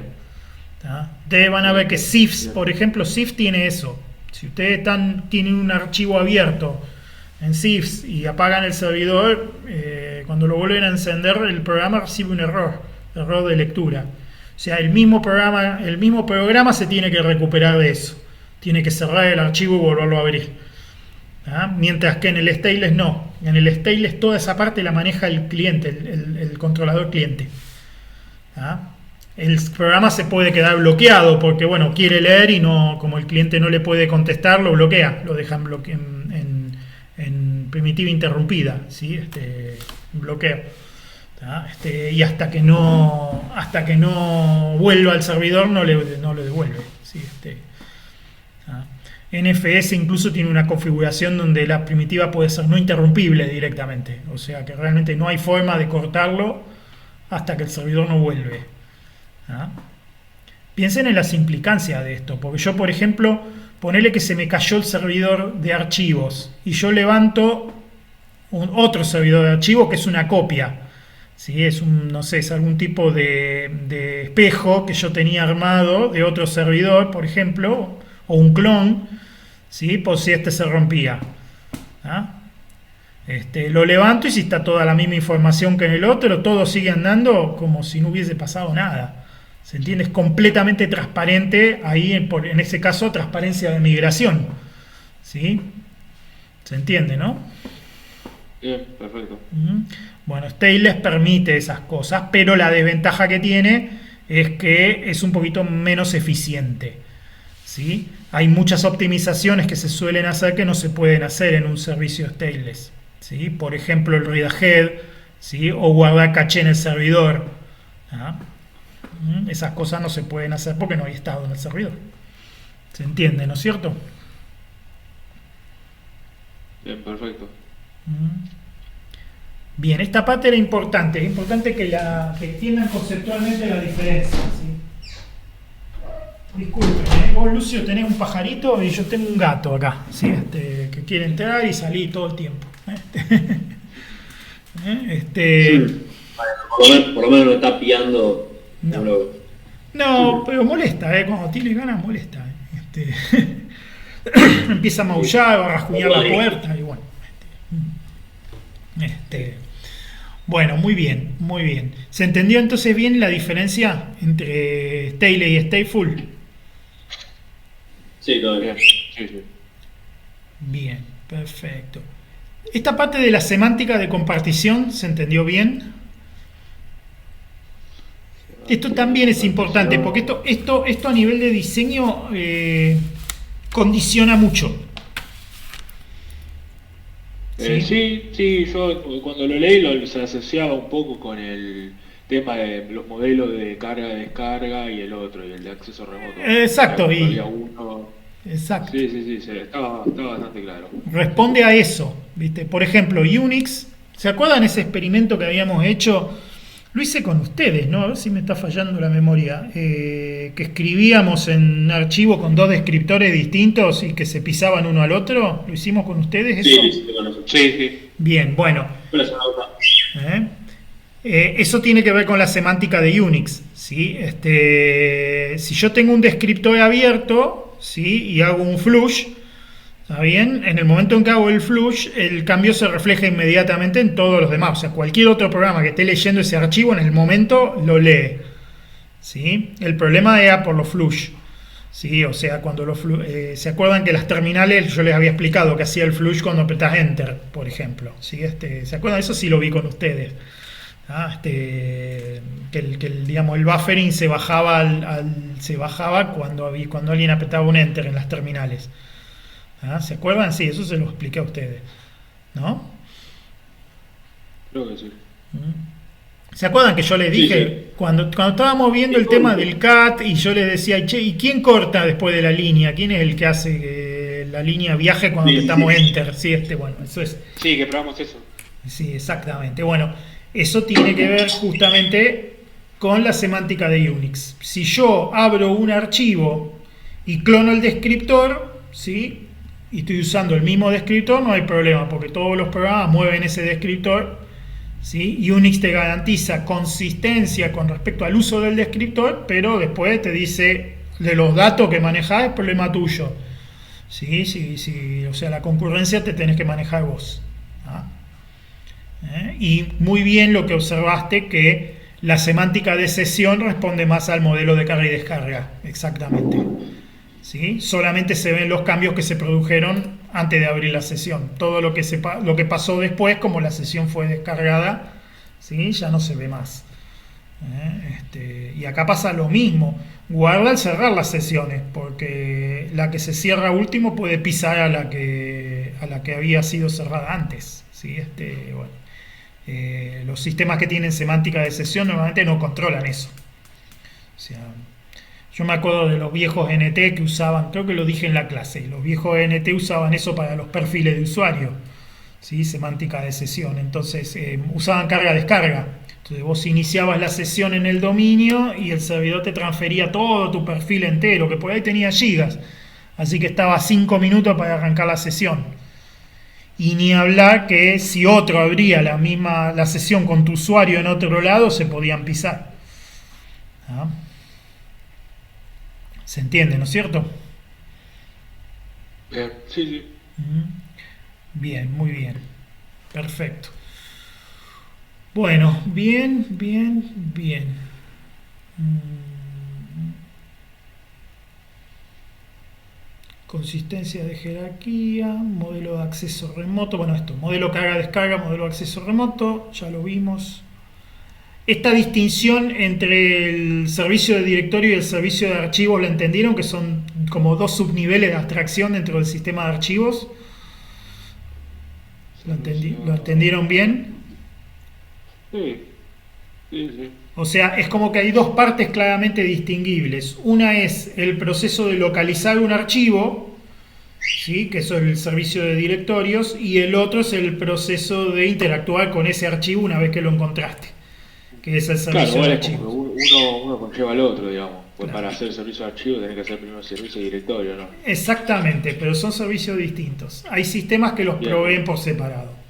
Speaker 1: Ustedes van a ver que CIFS, por ejemplo, CIFS tiene eso. Si ustedes tienen un archivo abierto en CIFS y apagan el servidor, cuando lo vuelven a encender, el programa recibe un error de lectura. O sea, el mismo programa se tiene que recuperar de eso. Tiene que cerrar el archivo y volverlo a abrir. Mientras que en el stateless no. En el stateless toda esa parte la maneja el cliente, el controlador cliente. El programa se puede quedar bloqueado porque, bueno, quiere leer y no, como el cliente no le puede contestar, lo bloquea, lo deja en primitiva interrumpida, ¿sí? Bloqueo. Y hasta que no vuelva al servidor no le devuelve, ¿sí? NFS incluso tiene una configuración donde la primitiva puede ser no interrumpible directamente, o sea que realmente no hay forma de cortarlo hasta que el servidor no vuelve. Piensen en las implicancias de esto, porque yo, por ejemplo, ponele que se me cayó el servidor de archivos y yo levanto otro servidor de archivos que es una copia, ¿sí? Es no sé, es algún tipo de espejo que yo tenía armado de otro servidor, por ejemplo, o un clon, ¿sí? Por si este se rompía. Lo levanto y si está toda la misma información que en el otro, todo sigue andando como si no hubiese pasado nada. ¿Se entiende? Es completamente transparente, ahí en ese caso transparencia de migración, ¿sí? ¿Se entiende, no?
Speaker 2: Bien, perfecto.
Speaker 1: Bueno, Stateless permite esas cosas, pero la desventaja que tiene es que es un poquito menos eficiente, ¿sí? Hay muchas optimizaciones que se suelen hacer que no se pueden hacer en un servicio Stateless, ¿sí? Por ejemplo, el read ahead, ¿sí? O guardar caché en el servidor. Esas cosas no se pueden hacer porque no hay estado en el servidor. ¿Se entiende, no es cierto?
Speaker 2: Bien, perfecto.
Speaker 1: Bien, esta parte era importante. Es importante que entiendan conceptualmente la diferencia, ¿sí? Disculpen, vos, Lucio, tenés un pajarito y yo tengo un gato acá, ¿sí? Que quiere entrar y salir todo el tiempo.
Speaker 3: Sí. Por lo menos no está pillando.
Speaker 1: No, pero molesta, cuando tiene ganas molesta. Empieza a maullar o a rasguñar la puerta y bueno. Bueno, muy bien, muy bien. ¿Se entendió entonces bien la diferencia entre stateless y stateful?
Speaker 3: Sí, todo bien.
Speaker 2: Sí.
Speaker 1: Bien, perfecto. Esta parte de la semántica de compartición, ¿se entendió bien? Esto también es importante porque esto a nivel de diseño condiciona mucho.
Speaker 2: Sí, yo cuando lo leí se asociaba un poco con el tema de los modelos de carga-descarga y el otro, y el de acceso remoto.
Speaker 1: Exacto.
Speaker 2: Había uno.
Speaker 1: Exacto.
Speaker 2: Sí, estaba bastante claro.
Speaker 1: Responde a eso, ¿viste? Por ejemplo, Unix, ¿se acuerdan ese experimento que habíamos hecho? Lo hice con ustedes, ¿no? A ver si me está fallando la memoria. Que escribíamos en un archivo con dos descriptores distintos y que se pisaban uno al otro. ¿Lo hicimos con ustedes eso?
Speaker 2: Sí.
Speaker 1: Bien, bueno. Eso tiene que ver con la semántica de Unix, ¿sí? Si yo tengo un descriptor abierto, ¿sí? Y hago un flush, ¿está bien? En el momento en que hago el flush, el cambio se refleja inmediatamente en todos los demás. O sea, cualquier otro programa que esté leyendo ese archivo en el momento lo lee, ¿sí? El problema era por los flush, ¿sí? O sea, cuando ¿se acuerdan que las terminales yo les había explicado que hacía el flush cuando apretas Enter, por ejemplo? ¿Sí? ¿Se acuerdan? Eso sí lo vi con ustedes. Digamos, el buffering se bajaba cuando alguien apretaba un Enter en las terminales. ¿Se acuerdan? Sí, eso se lo expliqué a ustedes, ¿no?
Speaker 2: Creo que sí.
Speaker 1: ¿Se acuerdan que yo les dije, sí. Cuando estábamos viendo el tema del CAT y yo les decía, che, ¿y quién corta después de la línea? ¿Quién es el que hace que la línea viaje cuando apretamos Enter? Sí, bueno, eso es.
Speaker 2: Sí, que probamos eso.
Speaker 1: Sí, exactamente. Bueno, eso tiene que ver justamente con la semántica de Unix. Si yo abro un archivo y clono el descriptor, ¿sí? Y estoy usando el mismo descriptor, no hay problema, porque todos los programas mueven ese descriptor, ¿sí? Unix te garantiza consistencia con respecto al uso del descriptor, pero después te dice de los datos que manejás es problema tuyo, ¿sí? O sea, la concurrencia te tenés que manejar vos. Y muy bien lo que observaste, que la semántica de sesión responde más al modelo de carga y descarga, exactamente. ¿sí? Solamente se ven los cambios que se produjeron antes de abrir la sesión. Todo lo que pasó después, como la sesión fue descargada, ¿sí? Ya no se ve más. Y acá pasa lo mismo. Guarda al cerrar las sesiones, porque la que se cierra último puede pisar a la que había sido cerrada antes, ¿sí? Los sistemas que tienen semántica de sesión normalmente no controlan eso. O sea, yo me acuerdo de los viejos NT que usaban, creo que lo dije en la clase, los viejos NT usaban eso para los perfiles de usuario, ¿sí? Semántica de sesión. Entonces usaban carga-descarga. Entonces vos iniciabas la sesión en el dominio y el servidor te transfería todo tu perfil entero, que por ahí tenía gigas. Así que estaba 5 minutos para arrancar la sesión. Y ni hablar que si otro abría la sesión con tu usuario en otro lado, se podían pisar. ¿Ah? ¿Se entiende, no es cierto?
Speaker 2: Sí, sí.
Speaker 1: Bien, muy bien. Perfecto. Bueno, bien. Consistencia de jerarquía, modelo de acceso remoto. Bueno, esto, modelo carga-descarga, modelo de acceso remoto, ya lo vimos. Esta distinción entre el servicio de directorio y el servicio de archivos, ¿la entendieron? Que son como dos subniveles de abstracción dentro del sistema de archivos. ¿Lo entendieron bien?
Speaker 2: Sí.
Speaker 1: O sea, es como que hay dos partes claramente distinguibles. Una es el proceso de localizar un archivo, ¿sí? Que eso es el servicio de directorios, y el otro es el proceso de interactuar con ese archivo una vez que lo encontraste, que es el servicio de archivos.
Speaker 2: Uno conlleva al otro, digamos. Pues claro. Para hacer el servicio de archivos tenés que hacer primero el servicio de directorio, ¿no?
Speaker 1: Exactamente, pero son servicios distintos. Hay sistemas que los proveen por separado.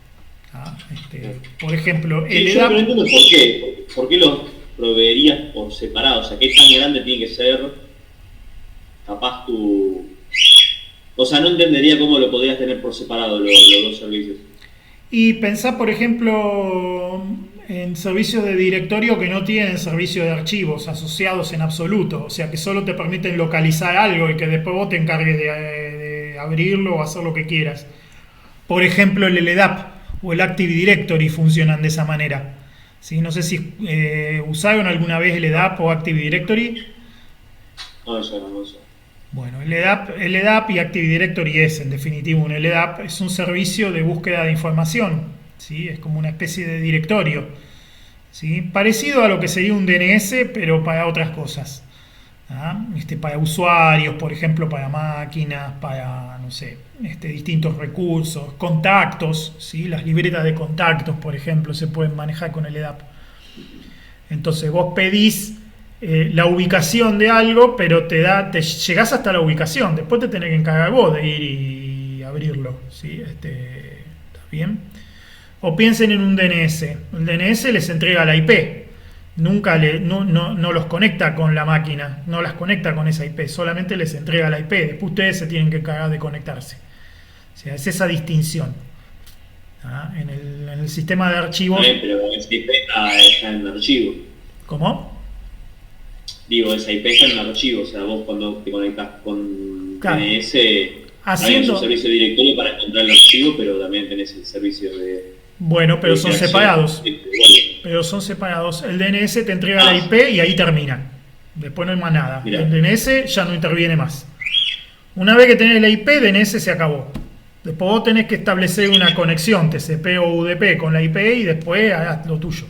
Speaker 1: Por ejemplo, el
Speaker 3: yo no entiendo por qué los proveerías por separado. O sea, qué tan grande tiene que ser capaz tu... O sea, no entendería cómo lo podrías tener por separado los dos servicios.
Speaker 1: Y pensá, por ejemplo, en servicios de directorio que no tienen servicio de archivos asociados en absoluto. O sea, que solo te permiten localizar algo y que después vos te encargues de abrirlo o hacer lo que quieras. Por ejemplo, el LDAP o el Active Directory funcionan de esa manera. ¿Sí? No sé si usaron alguna vez el LDAP o Active Directory.
Speaker 3: No sé.
Speaker 1: Bueno, el LDAP y Active Directory es, en definitiva, un LDAP es un servicio de búsqueda de información, ¿sí? Es como una especie de directorio, ¿sí? Parecido a lo que sería un DNS, pero para otras cosas. Para usuarios, por ejemplo, para máquinas, para, no sé, distintos recursos, contactos, ¿sí? Las libretas de contactos, por ejemplo, se pueden manejar con el LDAP. Entonces vos pedís la ubicación de algo, pero te llegás hasta la ubicación, después te tenés que encargar vos de ir y abrirlo, ¿sí? ¿Está bien? O piensen en un DNS. El DNS les entrega la IP. Nunca no los conecta con la máquina, no las conecta con esa IP, solamente les entrega la IP. Después ustedes se tienen que encargar de conectarse. O sea, es esa distinción. En el sistema de archivos.
Speaker 3: Pero esa IP está en el archivo.
Speaker 1: ¿Cómo?
Speaker 3: Digo, esa IP está en el archivo. O sea, vos cuando te conectas con
Speaker 1: claro.
Speaker 3: DNS, tenés un servicio de directorio para encontrar el archivo, pero también tenés el servicio de.
Speaker 1: Bueno, pero son separados. Pero son separados. El DNS te entrega la IP y ahí termina. Después no hay más nada. Mirá. El DNS ya no interviene más. Una vez que tenés la IP, DNS se acabó. Después vos tenés que establecer una conexión TCP o UDP con la IP y después haz lo tuyo.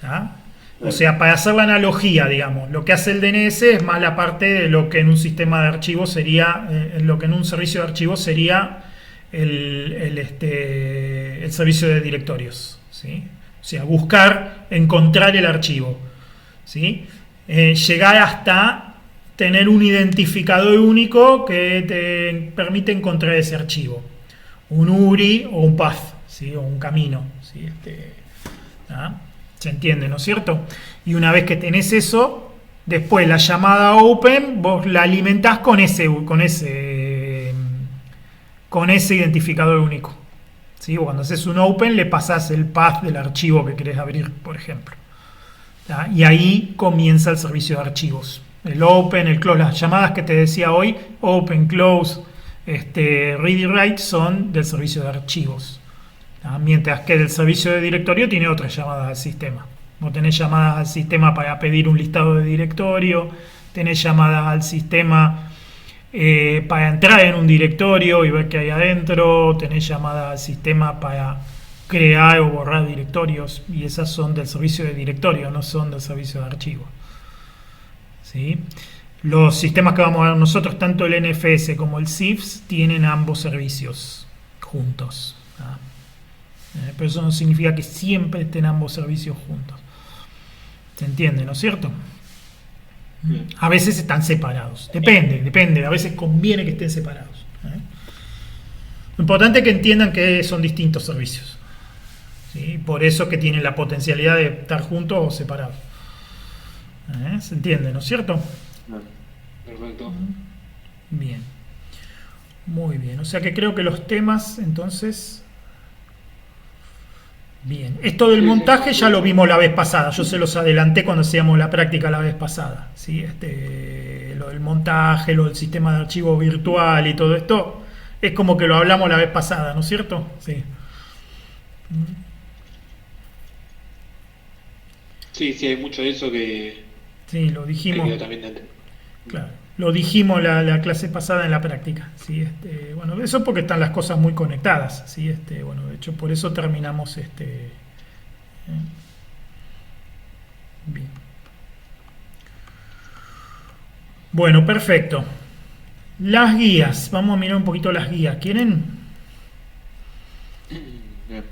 Speaker 1: ¿Ya? O sea, para hacer la analogía, digamos, lo que hace el DNS es más la parte de lo que en un sistema de archivos sería, lo que en un servicio de archivos sería el servicio de directorios, ¿sí? O sea, buscar, encontrar el archivo, ¿sí? Llegar hasta tener un identificador único que te permite encontrar ese archivo, un URI o un path, ¿sí? O un camino, ¿sí? ¿Se entiende, no es cierto? Y una vez que tenés eso, después la llamada open vos la alimentás con ese identificador único, ¿sí? O cuando haces un open le pasás el path del archivo que querés abrir, por ejemplo. ¿Sí? Y ahí comienza el servicio de archivos. El open, el close, las llamadas que te decía hoy, open, close, read y write son del servicio de archivos. Mientras que del servicio de directorio tiene otras llamadas al sistema. Vos tenés llamadas al sistema para pedir un listado de directorio, tenés llamadas al sistema para entrar en un directorio y ver qué hay adentro, tenés llamadas al sistema para crear o borrar directorios, y esas son del servicio de directorio, no son del servicio de archivo. ¿Sí? Los sistemas que vamos a ver nosotros, tanto el NFS como el CIFS, tienen ambos servicios juntos. Pero eso no significa que siempre estén ambos servicios juntos. ¿Se entiende, no es cierto? A veces están separados. Depende. A veces conviene que estén separados. Lo importante es que entiendan que son distintos servicios. ¿Sí? Por eso que tienen la potencialidad de estar juntos o separados. ¿Se entiende, no es cierto?
Speaker 2: Perfecto.
Speaker 1: Bien. Muy bien. O sea que creo que los temas, entonces... Bien, esto del montaje ya lo vimos la vez pasada, yo se los adelanté cuando hacíamos la práctica la vez pasada, ¿sí? Lo del montaje, lo del sistema de archivo virtual y todo esto, es como que lo hablamos la vez pasada, ¿no es cierto? Sí.
Speaker 2: Sí, hay mucho de eso que
Speaker 1: Sí, lo dijimos.
Speaker 2: quedó también dentro.
Speaker 1: Claro, lo dijimos la clase pasada en la práctica, ¿sí? Bueno, eso porque están las cosas muy conectadas, ¿sí? Bueno, de hecho por eso terminamos bien. Bueno, perfecto. Las guías, vamos a mirar un poquito las guías. ¿Quieren?
Speaker 2: Bien.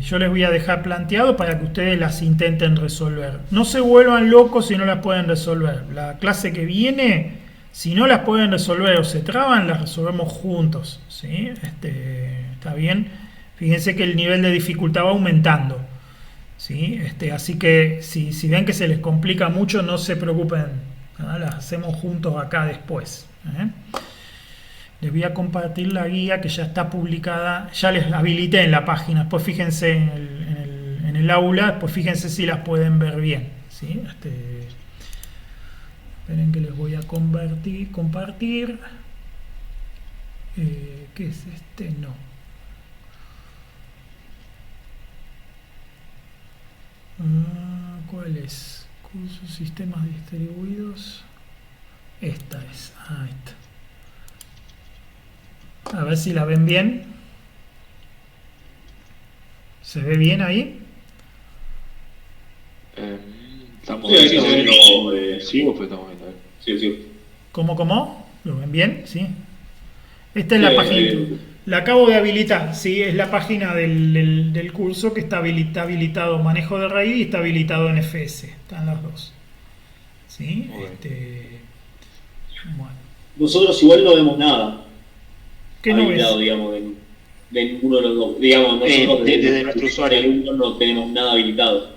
Speaker 1: Yo les voy a dejar planteado para que ustedes las intenten resolver. No se vuelvan locos si no las pueden resolver. La clase que viene, si no las pueden resolver o se traban, las resolvemos juntos, ¿sí? ¿Está bien? Fíjense que el nivel de dificultad va aumentando, ¿sí? Así que si ven que se les complica mucho, no se preocupen, ¿no? Las hacemos juntos acá después, ¿eh? Les voy a compartir la guía que ya está publicada, ya les habilité en la página, después fíjense en el aula, después fíjense si las pueden ver bien, ¿sí? Esperen que les voy a compartir. ¿Qué es este? No. ¿Cuál es? Cursos, sistemas distribuidos. Esta es. Esta. A ver si la ven bien. ¿Se ve bien ahí?
Speaker 2: Estamos
Speaker 3: Sí,
Speaker 2: viendo.
Speaker 3: sí,
Speaker 2: Vos estamos viendo.
Speaker 3: Sí.
Speaker 1: ¿Cómo? ¿Lo ven bien? Sí. Esta es la
Speaker 3: Sí,
Speaker 1: página. La acabo de habilitar, sí, es la página del curso que está habilitado manejo de raíz y está habilitado NFS. Están las dos. ¿Sí? Bueno.
Speaker 3: Nosotros igual no vemos nada
Speaker 1: ¿Qué no ves?
Speaker 3: habilitado, digamos, de ninguno de los dos. Digamos, nosotros
Speaker 2: desde nuestro usuario.
Speaker 3: de uno no tenemos nada habilitado.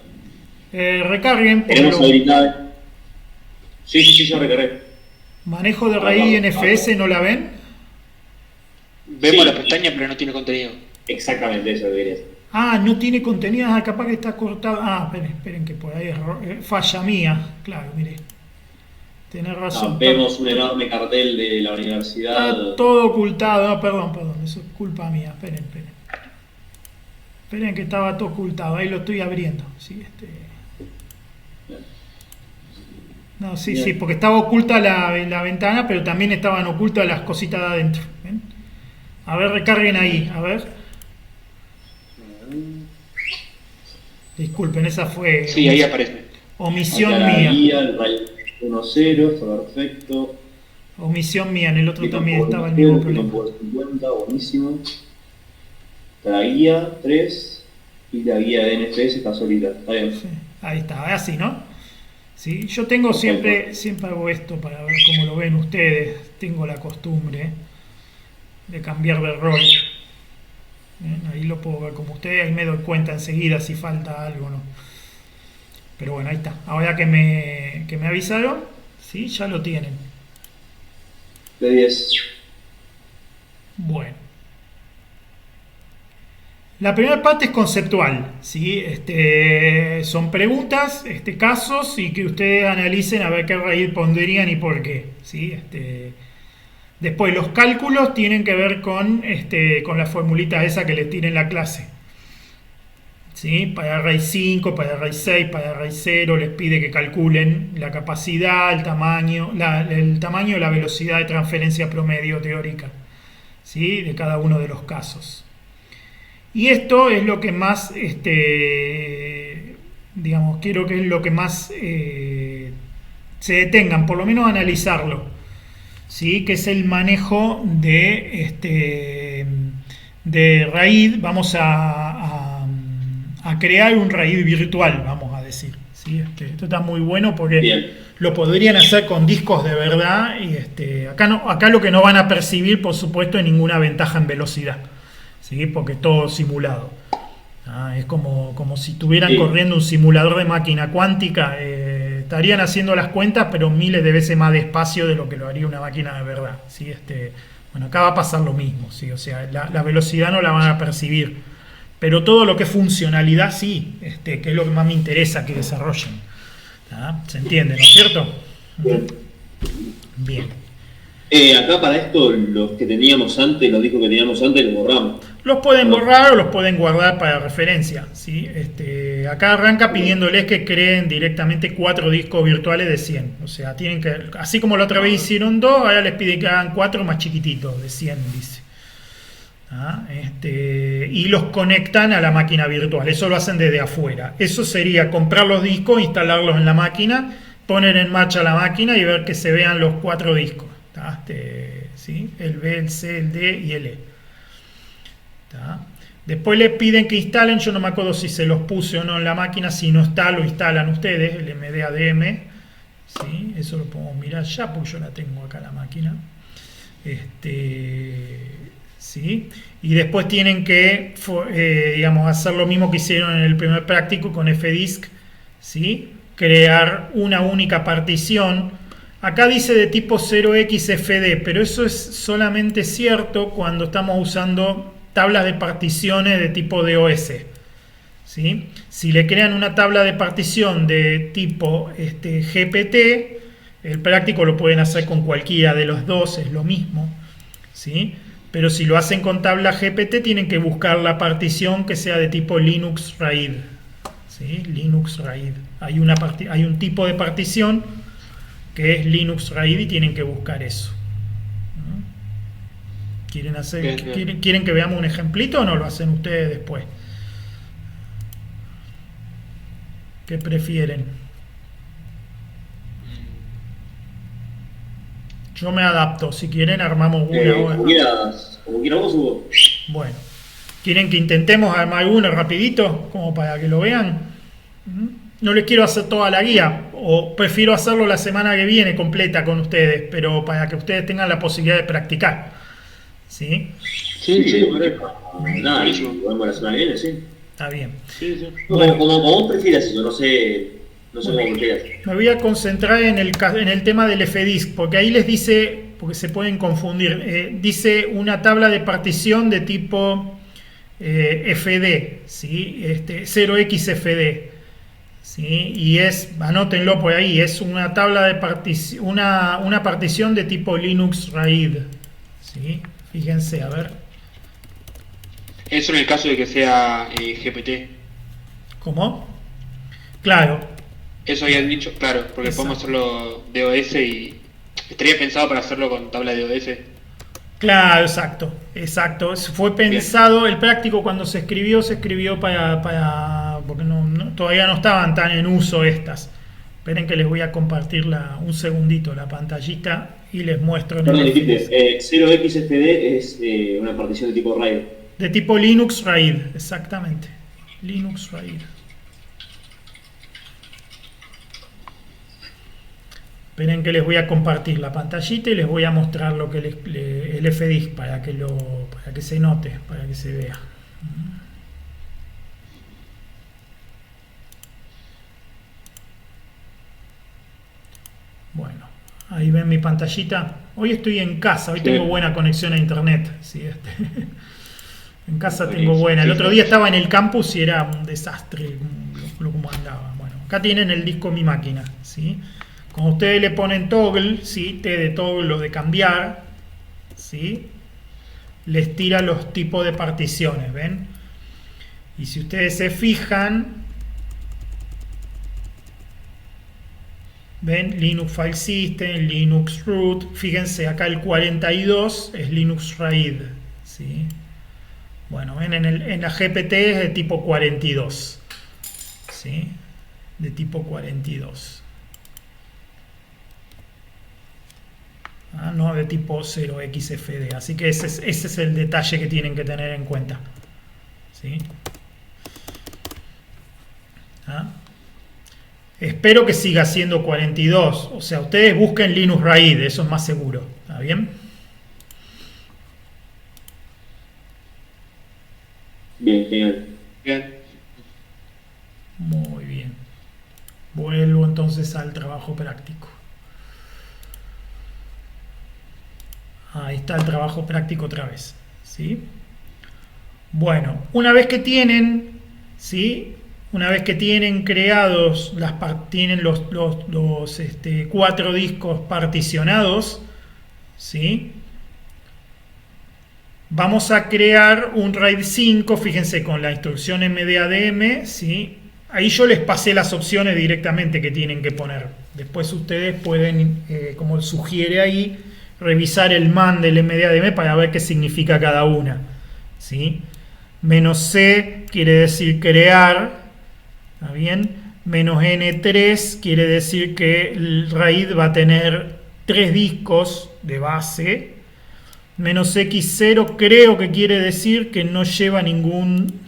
Speaker 1: Recarguen,
Speaker 3: Tenemos
Speaker 1: ponelo.
Speaker 3: habilitado. Sí, ya recargué.
Speaker 1: Manejo de raíz y NFS, ¿no la ven?
Speaker 2: Vemos
Speaker 3: Sí.
Speaker 2: la pestaña, pero no tiene contenido.
Speaker 3: Exactamente eso debería ser.
Speaker 1: No tiene contenido, capaz que está cortado. Esperen que por ahí es falla mía. Claro, mire. Tenés razón.
Speaker 3: Vemos un enorme cartel de la universidad.
Speaker 1: Está todo ocultado. Perdón, eso es culpa mía. Esperen que estaba todo ocultado. Ahí lo estoy abriendo. Sí, No, sí, porque estaba oculta la ventana, pero también estaban ocultas las cositas de adentro. ¿Ven? A ver, recarguen ahí, a ver. Disculpen, esa fue
Speaker 2: Sí, ahí aparece.
Speaker 1: omisión
Speaker 3: Acá la
Speaker 1: mía.
Speaker 3: guía, el RAID 1.0, está perfecto.
Speaker 1: Omisión mía, en el otro
Speaker 3: Python
Speaker 1: también
Speaker 3: Power
Speaker 1: estaba el
Speaker 3: 0,
Speaker 1: mismo
Speaker 3: Python
Speaker 1: problema.
Speaker 3: Power 50, buenísimo. Está la guía 3 y la guía de NFS está solita. Está bien.
Speaker 1: Sí, ahí está, así, ¿no? Sí, yo tengo siempre hago esto para ver cómo lo ven ustedes. Tengo la costumbre de cambiar de rol. Bien, ahí lo puedo ver como ustedes, ahí me doy cuenta enseguida si falta algo o no. Pero bueno, ahí está. Ahora que me avisaron, sí, ya lo tienen.
Speaker 3: De 10.
Speaker 1: Bueno. La primera parte es conceptual, ¿sí? Son preguntas, casos, y que ustedes analicen a ver qué raíz pondrían y por qué, ¿sí? Después los cálculos tienen que ver con la formulita esa que les tiré en la clase, ¿sí? Para raíz 5, para raíz 6, para raíz 0 les pide que calculen la capacidad, el tamaño, la velocidad de transferencia promedio teórica, ¿sí? De cada uno de los casos. Y esto es lo que más, digamos, quiero que es lo que más se detengan, por lo menos analizarlo, ¿sí? Que es el manejo de raíz. Vamos a crear un raíz virtual, vamos a decir, ¿sí? Esto está muy bueno porque
Speaker 3: Bien.
Speaker 1: lo podrían hacer con discos de verdad y acá lo que no van a percibir, por supuesto, es ninguna ventaja en velocidad, ¿sí? Porque todo simulado. Es como si estuvieran corriendo un simulador de máquina cuántica. Estarían haciendo las cuentas, pero miles de veces más despacio de lo que lo haría una máquina de verdad, ¿sí? Bueno, acá va a pasar lo mismo, ¿sí? O sea, la velocidad no la van a percibir, pero todo lo que es funcionalidad sí, que es lo que más me interesa que desarrollen. ¿Se entiende, no es cierto?
Speaker 3: Bien.
Speaker 1: Bien.
Speaker 3: Acá para esto, los que teníamos antes, los discos que teníamos antes, los borramos.
Speaker 1: Los pueden borrar o los pueden guardar para referencia, ¿sí? Acá arranca pidiéndoles que creen directamente 4 discos virtuales de 100. O sea, tienen que, así como la otra vez hicieron 2, ahora les pide que hagan 4 más chiquititos, de 100, dice. Y los conectan a la máquina virtual. Eso lo hacen desde afuera. Eso sería comprar los discos, instalarlos en la máquina, poner en marcha la máquina y ver que se vean los 4 discos. ¿Sí? El B, el C, el D y el E. Después les piden que instalen, yo no me acuerdo si se los puse o no en la máquina, si no está lo instalan ustedes, el MDADM, ¿sí? Eso lo podemos mirar ya porque yo la tengo acá la máquina. ¿Sí? Y después tienen que digamos, hacer lo mismo que hicieron en el primer práctico con FDisk, ¿sí? Crear una única partición. Acá dice de tipo 0xFD, pero eso es solamente cierto cuando estamos usando tablas de particiones de tipo DOS, ¿sí? Si le crean una tabla de partición de tipo GPT, el práctico lo pueden hacer con cualquiera de los dos, es lo mismo, ¿sí? Pero si lo hacen con tabla GPT, tienen que buscar la partición que sea de tipo Linux RAID, ¿sí? Linux RAID. Hay un tipo de partición que es Linux RAID y tienen que buscar eso. ¿Quieren que veamos un ejemplito o no lo hacen ustedes después? ¿Qué prefieren? Yo me adapto. Si quieren armamos una.
Speaker 3: Como quieras vos, Hugo.
Speaker 1: Bueno. ¿Quieren que intentemos armar una rapidito? Como para que lo vean. No les quiero hacer toda la guía. O prefiero hacerlo la semana que viene completa con ustedes. Pero para que ustedes tengan la posibilidad de practicar. ¿Sí?
Speaker 3: Sí. Nada, vamos la semana que viene, sí.
Speaker 1: Está bien.
Speaker 2: Sí.
Speaker 3: Como vos prefieras eso, no sé cómo prefieras.
Speaker 1: Me voy a concentrar en el tema del FDisk, porque ahí les dice, porque se pueden confundir, dice una tabla de partición de tipo FD, ¿sí? 0xFD, ¿sí? Y anótenlo por ahí, es una tabla de partición, una partición de tipo Linux RAID, ¿sí? Fíjense, a ver.
Speaker 4: Eso en el caso de que sea GPT.
Speaker 1: ¿Cómo? Claro.
Speaker 4: Eso habían dicho, claro, porque
Speaker 1: Exacto.
Speaker 4: podemos hacerlo DOS y estaría pensado para hacerlo con tabla de DOS.
Speaker 1: Claro, exacto. Fue pensado, el práctico cuando se escribió para porque todavía no estaban tan en uso estas. Esperen que les voy a compartir un segundito la pantallita y les muestro.
Speaker 3: Perdón, dijiste, 0xFD es una partición de tipo RAID.
Speaker 1: De tipo Linux RAID, exactamente. Linux RAID. Esperen que les voy a compartir la pantallita y les voy a mostrar lo que el FDisk para que se note, para que se vea. Bueno, ahí ven mi pantallita. Hoy estoy en casa, hoy tengo buena conexión a internet. ¿Sí? En casa tengo
Speaker 2: Buenísimo.
Speaker 1: buena. El
Speaker 2: Sí,
Speaker 1: otro
Speaker 2: sí.
Speaker 1: día estaba en el campus y era un desastre como andaba. Bueno, acá tienen el disco Mi Máquina, ¿sí? Cuando ustedes le ponen toggle, ¿sí? T de toggle o de cambiar, ¿sí? Les tira los tipos de particiones, ¿ven? Y si ustedes se fijan, ven, Linux File System, Linux Root, fíjense acá el 42 es Linux RAID, ¿sí? Bueno, ven, en la GPT es de tipo 42, ¿sí? De tipo 42. No de tipo 0xfd, así que ese es el detalle que tienen que tener en cuenta, ¿sí? Espero que siga siendo 42, o sea, ustedes busquen Linux RAID, eso es más seguro, ¿está bien?
Speaker 3: Bien, genial.
Speaker 4: Bien.
Speaker 1: Muy bien. Vuelvo entonces al trabajo práctico. Ahí está el trabajo práctico otra vez, ¿sí? Bueno, una vez que tienen, ¿sí? Una vez que tienen creados, tienen los 4 discos particionados, ¿sí? Vamos a crear un RAID 5, fíjense, con la instrucción mdadm, ¿sí? Ahí yo les pasé las opciones directamente que tienen que poner. Después ustedes pueden, como sugiere ahí, revisar el man del mdadm para ver qué significa cada una, ¿sí? "-c quiere decir crear, ¿está bien? "-n3 quiere decir que el RAID va a tener 3 discos de base. "-x0 creo que quiere decir que no lleva ningún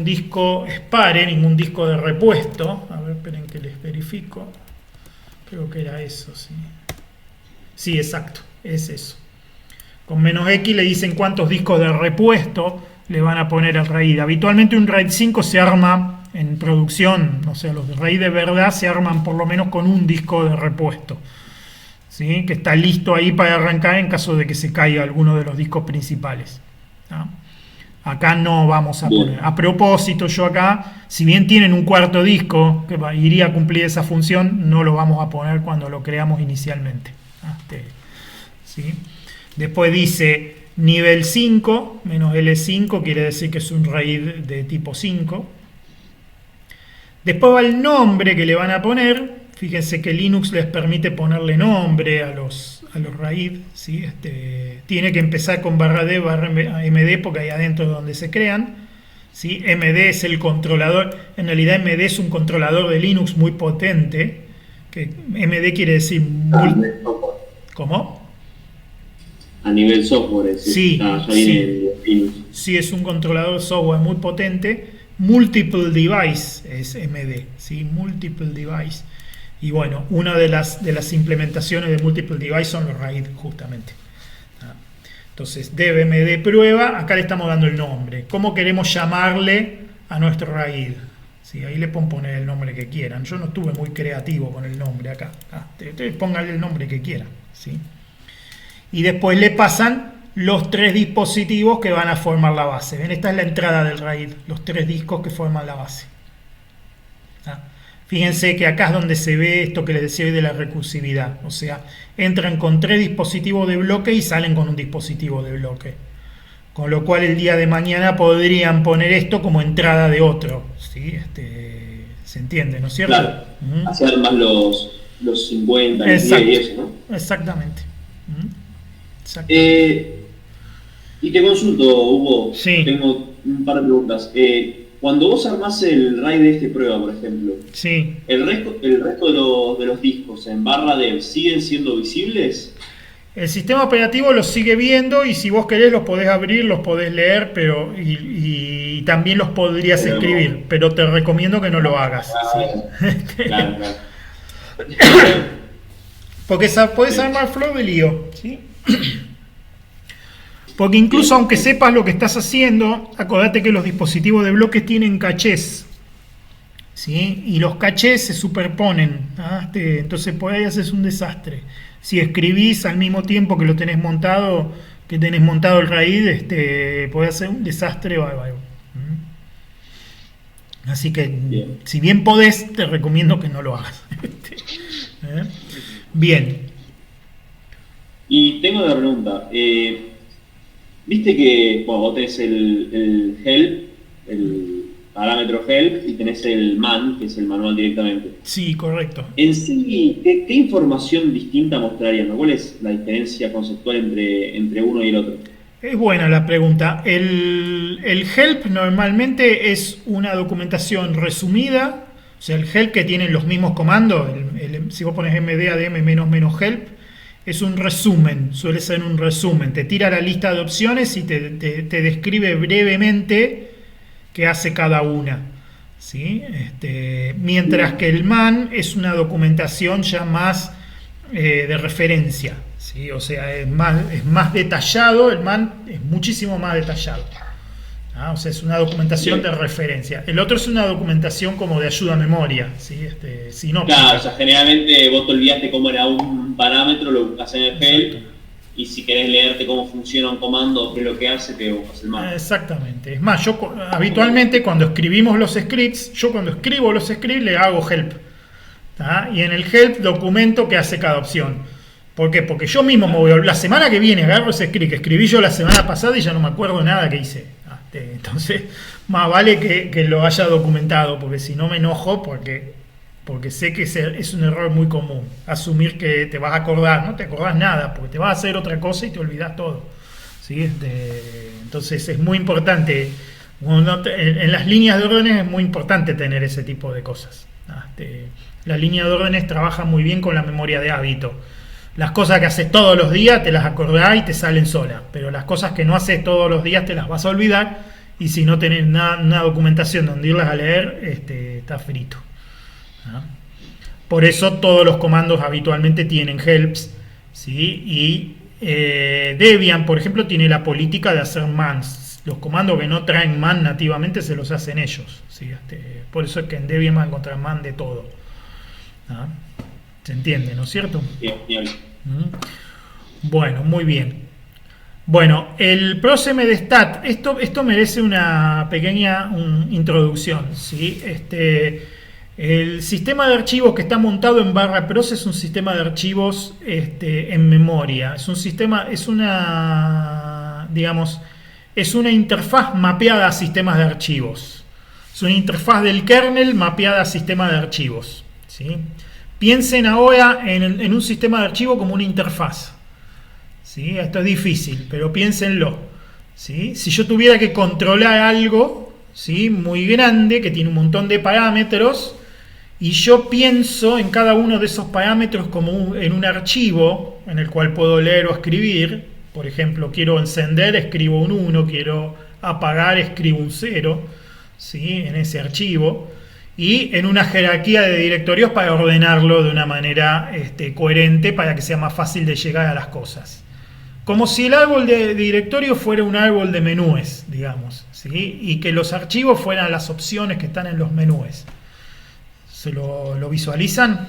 Speaker 1: disco SPARE, ningún disco de repuesto. A ver, esperen que les verifico. Creo que era eso, sí. Sí, exacto, es eso. Con "-x le dicen cuántos discos de repuesto le van a poner al RAID. Habitualmente un RAID 5 se arma en producción, o sea, los RAID de verdad se arman por lo menos con un disco de repuesto, ¿sí? Que está listo ahí para arrancar en caso de que se caiga alguno de los discos principales, ¿no? Acá no vamos a poner. A propósito, yo acá, si bien tienen un cuarto disco que iría a cumplir esa función, no lo vamos a poner cuando lo creamos inicialmente. ¿Sí? Después dice nivel 5, "-L5 quiere decir que es un RAID de tipo 5. Después va el nombre que le van a poner. Fíjense que Linux les permite ponerle nombre a los RAID, ¿sí? Tiene que empezar con /d/md porque ahí adentro es donde se crean, ¿sí? MD es el controlador. En realidad MD es un controlador de Linux muy potente. Que MD quiere decir... ¿Cómo?
Speaker 3: A nivel software,
Speaker 1: Sí,
Speaker 3: ya
Speaker 1: sí.
Speaker 3: viene en Linux.
Speaker 1: Sí, es un controlador de software muy potente. Multiple Device es MD, ¿sí? Multiple Device. Y bueno, una de las implementaciones de Multiple Device son los RAID, justamente. Entonces, dbmd prueba, acá le estamos dando el nombre. ¿Cómo queremos llamarle a nuestro RAID? Sí, ahí le pueden poner el nombre que quieran. Yo no estuve muy creativo con el nombre acá. Ustedes pónganle el nombre que quieran, ¿sí? Y después le pasan los 3 dispositivos que van a formar la base. ¿Ven? Esta es la entrada del RAID, los 3 discos que forman la base. Fíjense que acá es donde se ve esto que les decía hoy de la recursividad. O sea, entran con 3 dispositivos de bloque y salen con un dispositivo de bloque. Con lo cual el día de mañana podrían poner esto como entrada de otro, ¿sí? ¿Se entiende, no es cierto?
Speaker 3: Claro, hacer más los 50
Speaker 1: Exacto.
Speaker 3: y eso, ¿no?
Speaker 1: Exactamente. Exacto.
Speaker 3: Y te consulto, Hugo,
Speaker 1: Sí.
Speaker 3: tengo un par de preguntas. Cuando vos armás el RAID de prueba, por ejemplo,
Speaker 1: Sí.
Speaker 3: ¿el resto de los discos en /dev siguen siendo visibles?
Speaker 1: El sistema operativo los sigue viendo y si vos querés los podés abrir, los podés leer, pero y también los podrías escribir, pero te recomiendo que no lo hagas. ¿Sí?
Speaker 3: Claro.
Speaker 1: Porque podés armar flow de lío, ¿sí? Porque incluso aunque sepas lo que estás haciendo, acordate que los dispositivos de bloques tienen cachés, ¿sí? Y los cachés se superponen, entonces por ahí haces un desastre. Si escribís al mismo tiempo que lo tenés montado, que tenés montado el RAID, puede ser un desastre bárbaro. Así que,
Speaker 3: Bien.
Speaker 1: si bien podés, te recomiendo que no lo hagas. Bien.
Speaker 3: Y tengo una pregunta. Viste que vos tenés el help, el parámetro help, y tenés el man, que es el manual directamente.
Speaker 1: Sí, correcto.
Speaker 3: En sí, ¿qué información distinta mostrarían? ¿Cuál es la diferencia conceptual entre uno y el otro?
Speaker 1: Es buena la pregunta. El help normalmente es una documentación resumida, o sea, el help que tienen los mismos comandos, si vos pones mdadm -help, es un resumen, suele ser un resumen. Te tira la lista de opciones y te describe brevemente qué hace cada una. ¿Sí? Mientras que el man es una documentación ya más de referencia. ¿Sí? O sea, es más detallado, el man es muchísimo más detallado. O sea, es una documentación de referencia. El otro es una documentación como de ayuda a memoria, ¿sí? Sinóptica.
Speaker 3: Claro, o sea, generalmente vos te olvidaste cómo era un parámetro, lo buscas en el help, y si querés leerte cómo funciona un comando, qué es lo que hace, te buscas el man.
Speaker 1: Exactamente. Es más, yo habitualmente cuando escribimos los scripts, le hago help. ¿Tá? Y en el help documento qué hace cada opción. ¿Por qué? Porque yo mismo la semana que viene agarro ese script que escribí yo la semana pasada y ya no me acuerdo nada que hice. Entonces, más vale que lo haya documentado, porque si no me enojo, porque sé que es un error muy común. Asumir que te vas a acordar, no te acordás nada, porque te vas a hacer otra cosa y te olvidás todo. ¿Sí? Entonces es muy importante, en las líneas de órdenes es muy importante tener ese tipo de cosas. La línea de órdenes trabaja muy bien con la memoria de hábito. Las cosas que haces todos los días te las acordás y te salen solas, pero las cosas que no haces todos los días te las vas a olvidar, y si no tenés una documentación donde irlas a leer, está frito. Por eso todos los comandos habitualmente tienen helps, ¿sí? Y Debian, por ejemplo, tiene la política de hacer mans. Los comandos que no traen man nativamente se los hacen ellos, ¿sí? Por eso es que en Debian va a encontrar man de todo. ¿Se entiende, no es cierto?
Speaker 3: Bien.
Speaker 1: Bueno, muy bien. Bueno, el procmdstat, esto merece una pequeña introducción, ¿sí? El sistema de archivos que está montado en /proc es un sistema de archivos en memoria. Es un sistema, es una interfaz mapeada a sistemas de archivos. Es una interfaz del kernel mapeada a sistemas de archivos, ¿sí? Piensen ahora en un sistema de archivo como una interfaz. ¿Sí? Esto es difícil, pero piénsenlo. ¿Sí? Si yo tuviera que controlar algo, ¿sí?, muy grande, que tiene un montón de parámetros, y yo pienso en cada uno de esos parámetros como en un archivo en el cual puedo leer o escribir. Por ejemplo, quiero encender, escribo un 1, quiero apagar, escribo un 0, ¿sí?, en ese archivo. Y en una jerarquía de directorios para ordenarlo de una manera coherente, para que sea más fácil de llegar a las cosas. Como si el árbol de directorio fuera un árbol de menúes, digamos, ¿sí? Y que los archivos fueran las opciones que están en los menúes. ¿Se lo visualizan?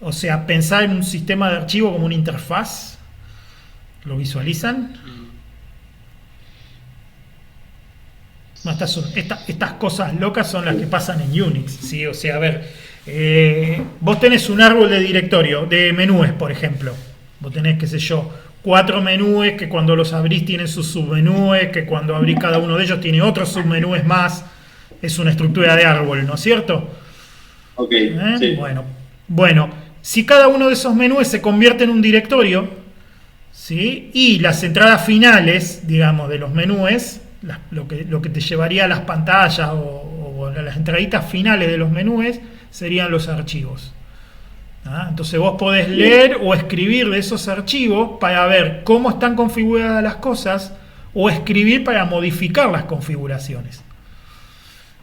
Speaker 1: O sea, pensar en un sistema de archivo como una interfaz. ¿Lo visualizan? No, estas cosas locas son las que pasan en Unix, ¿sí? O sea, a ver, vos tenés un árbol de directorio, de menúes, por ejemplo. Vos tenés, qué sé yo, 4 menúes que cuando los abrís tienen sus submenúes, que cuando abrís cada uno de ellos tiene otros submenúes más. Es una estructura de árbol, ¿no es cierto?
Speaker 3: Ok, sí.
Speaker 1: Bueno, si cada uno de esos menúes se convierte en un directorio, ¿sí?, y las entradas finales, digamos, de los menúes, lo que te llevaría a las pantallas o a las entraditas finales de los menúes, serían los archivos. Entonces vos podés leer o escribir de esos archivos para ver cómo están configuradas las cosas, o escribir para modificar las configuraciones.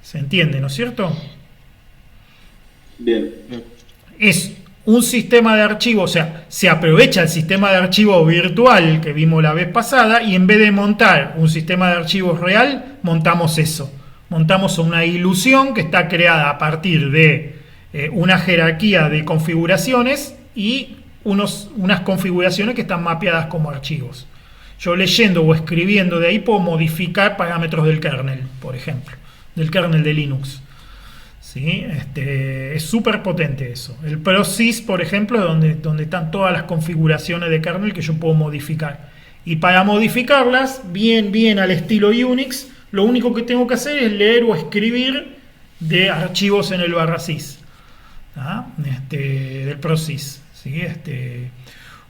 Speaker 1: ¿Se entiende, no es cierto?
Speaker 3: Bien.
Speaker 1: Es un sistema de archivo, o sea, se aprovecha el sistema de archivo virtual que vimos la vez pasada, y en vez de montar un sistema de archivos real, montamos eso. Montamos una ilusión que está creada a partir de una jerarquía de configuraciones y unas configuraciones que están mapeadas como archivos. Yo leyendo o escribiendo de ahí puedo modificar parámetros del kernel, por ejemplo, del kernel de Linux. ¿Sí? Es súper potente eso. El ProSys, por ejemplo, es donde están todas las configuraciones de kernel que yo puedo modificar. Y para modificarlas, bien al estilo Unix, lo único que tengo que hacer es leer o escribir de archivos en el /sys, del ProSys. ¿Sí?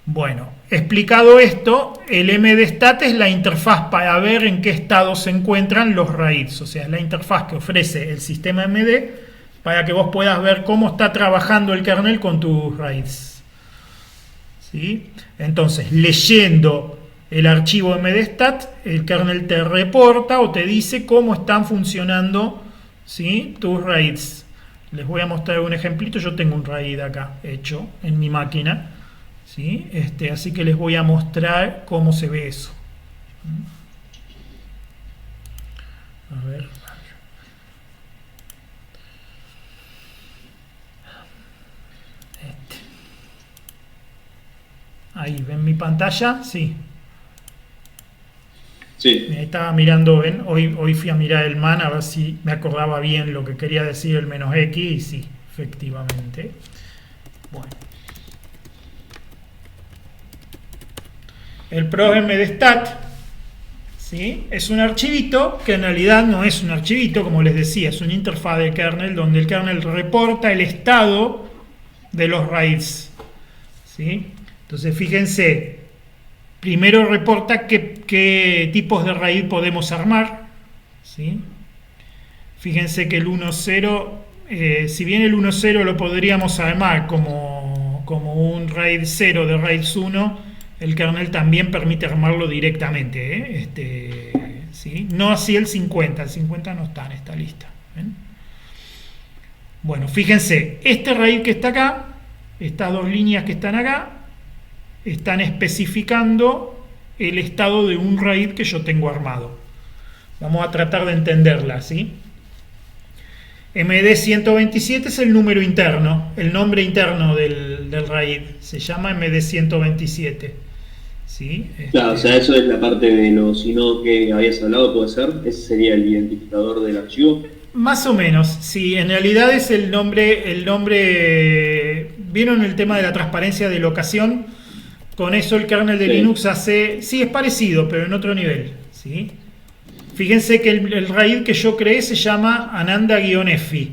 Speaker 1: Bueno, explicado esto, el mdstat es la interfaz para ver en qué estado se encuentran los RAIDs, o sea, es la interfaz que ofrece el sistema MD para que vos puedas ver cómo está trabajando el kernel con tus RAIDs. ¿Sí? Entonces, leyendo el archivo mdstat, el kernel te reporta o te dice cómo están funcionando, ¿sí?, tus RAIDs. Les voy a mostrar un ejemplito. Yo tengo un RAID acá hecho en mi máquina. ¿Sí? Así que les voy a mostrar cómo se ve eso. A ver. Ahí, ¿ven mi pantalla? Sí.
Speaker 3: Sí.
Speaker 1: Ahí estaba mirando, ¿ven? Hoy fui a mirar el man a ver si me acordaba bien lo que quería decir el "-x", y sí, efectivamente. Bueno. El PROMDStat, ¿sí?, es un archivito que en realidad no es un archivito, como les decía, es una interfaz de kernel donde el kernel reporta el estado de los RAIDs. ¿Sí? Entonces, fíjense, primero reporta qué tipos de RAID podemos armar. ¿Sí? Fíjense que el 1.0, si bien el 1.0 lo podríamos armar como un RAID 0 de RAIDs 1, el kernel también permite armarlo directamente. ¿Sí? No así el 50 no está en esta lista. ¿Ven? Bueno, fíjense, este RAID que está acá, estas dos líneas que están acá, están especificando el estado de un RAID que yo tengo armado. Vamos a tratar de entenderla, ¿sí? MD127 es el número interno, el nombre interno del RAID, se llama MD127. ¿Sí?
Speaker 3: Claro, o sea, eso es la parte de los inodos que habías hablado, ¿puede ser? Ese sería el identificador del archivo.
Speaker 1: Más o menos, sí, en realidad es el nombre, ¿vieron el tema de la transparencia de locación? Con eso el kernel de Linux hace, sí, es parecido, pero en otro nivel, ¿sí? Fíjense que el RAID que yo creé se llama Ananda-EFI,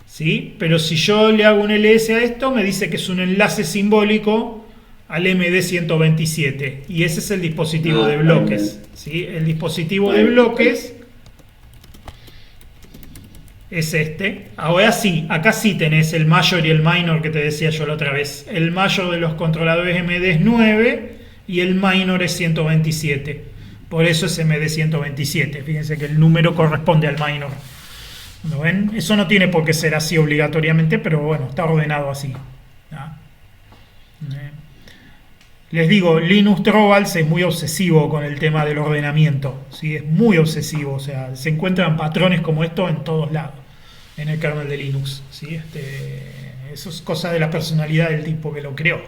Speaker 1: ¿sí? Pero si yo le hago un ls a esto, me dice que es un enlace simbólico al MD127, y ese es el dispositivo de bloques, ¿sí? El dispositivo de bloques es este. Ahora sí, acá sí tenés el major y el minor que te decía yo la otra vez. El major de los controladores MD es 9 y el minor es 127. Por eso es MD127. Fíjense que el número corresponde al minor. ¿Lo ven? Eso no tiene por qué ser así obligatoriamente, pero bueno, está ordenado así. ¿Ah? Les digo, Linus Torvalds es muy obsesivo con el tema del ordenamiento, ¿sí? Es muy obsesivo, o sea, se encuentran patrones como esto en todos lados, en el kernel de Linux, ¿sí? Eso es cosa de la personalidad del tipo que lo creó.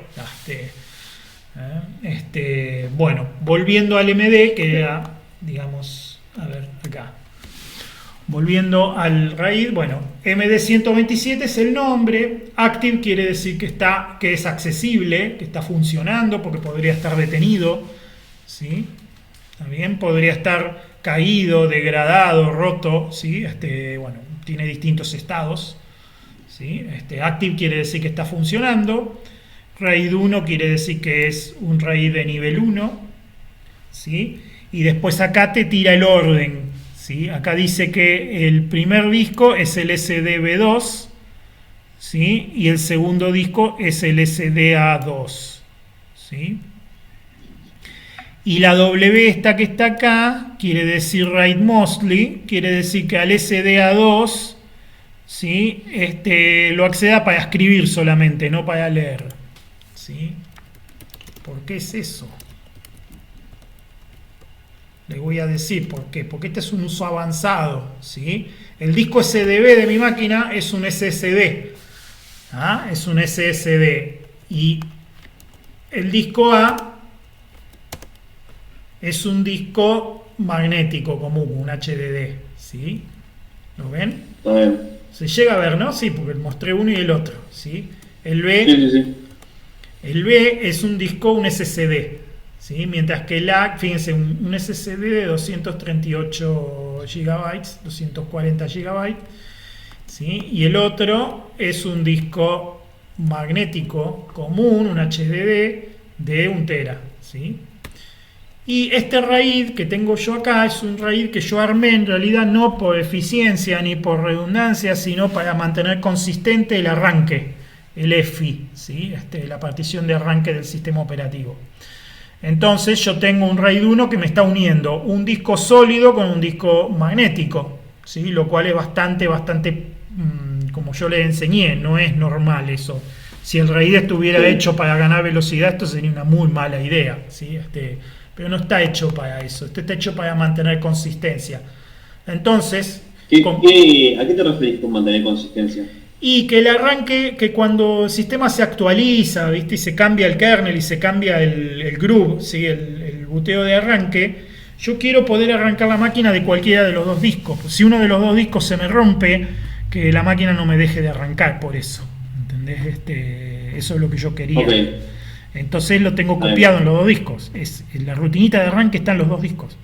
Speaker 1: Bueno, volviendo al MD, que era, digamos, a ver, acá. Volviendo al RAID, bueno, MD127 es el nombre, active quiere decir que es accesible, que está funcionando, porque podría estar detenido, ¿sí? También podría estar caído, degradado, roto, ¿sí? Bueno, tiene distintos estados, ¿sí? Active quiere decir que está funcionando, RAID 1 quiere decir que es un RAID de nivel 1, ¿sí? Y después acá te tira el orden. ¿Sí? Acá dice que el primer disco es el SDB2, ¿sí? Y el segundo disco es el SDA2, ¿sí? Y la W esta que está acá quiere decir write mostly, quiere decir que al SDA2, ¿sí?, lo acceda para escribir solamente, no para leer, ¿sí? ¿Por qué es eso? Les voy a decir por qué. Porque este es un uso avanzado, ¿sí? El disco SDB de mi máquina es un SSD. ¿Ah? Es un SSD. Y el disco A es un disco magnético común, un HDD, ¿sí? ¿Lo ven?
Speaker 3: Está bien.
Speaker 1: Se llega a ver, ¿no? Sí, porque mostré uno y el otro, ¿sí? El B,
Speaker 3: Sí.
Speaker 1: el B es un disco, un SSD, ¿sí? Mientras que el A, fíjense, un SSD de 238 GB, 240 GB, ¿sí? Y el otro es un disco magnético común, un HDD de 1 tera, ¿sí? Y este RAID que tengo yo acá es un RAID que yo armé en realidad no por eficiencia ni por redundancia, sino para mantener consistente el arranque, el EFI, ¿sí? La partición de arranque del sistema operativo. Entonces yo tengo un RAID 1 que me está uniendo un disco sólido con un disco magnético, ¿sí? Lo cual es bastante, como yo le enseñé, no es normal eso. Si el RAID estuviera hecho para ganar velocidad, esto sería una muy mala idea, ¿sí? Pero no está hecho para eso, está hecho para mantener consistencia. Entonces,
Speaker 3: ¿A qué te referís con mantener consistencia?
Speaker 1: y que el arranque, que cuando el sistema se actualiza, ¿viste? Y se cambia el kernel y se cambia el groove, ¿sí? El buteo de arranque, yo quiero poder arrancar la máquina de cualquiera de los dos discos. Si uno de los dos discos se me rompe, que la máquina no me deje de arrancar por eso. ¿Entendés? Eso es lo que yo quería.
Speaker 3: Okay.
Speaker 1: Entonces lo tengo copiado en los dos discos. La rutinita de arranque está en los dos discos,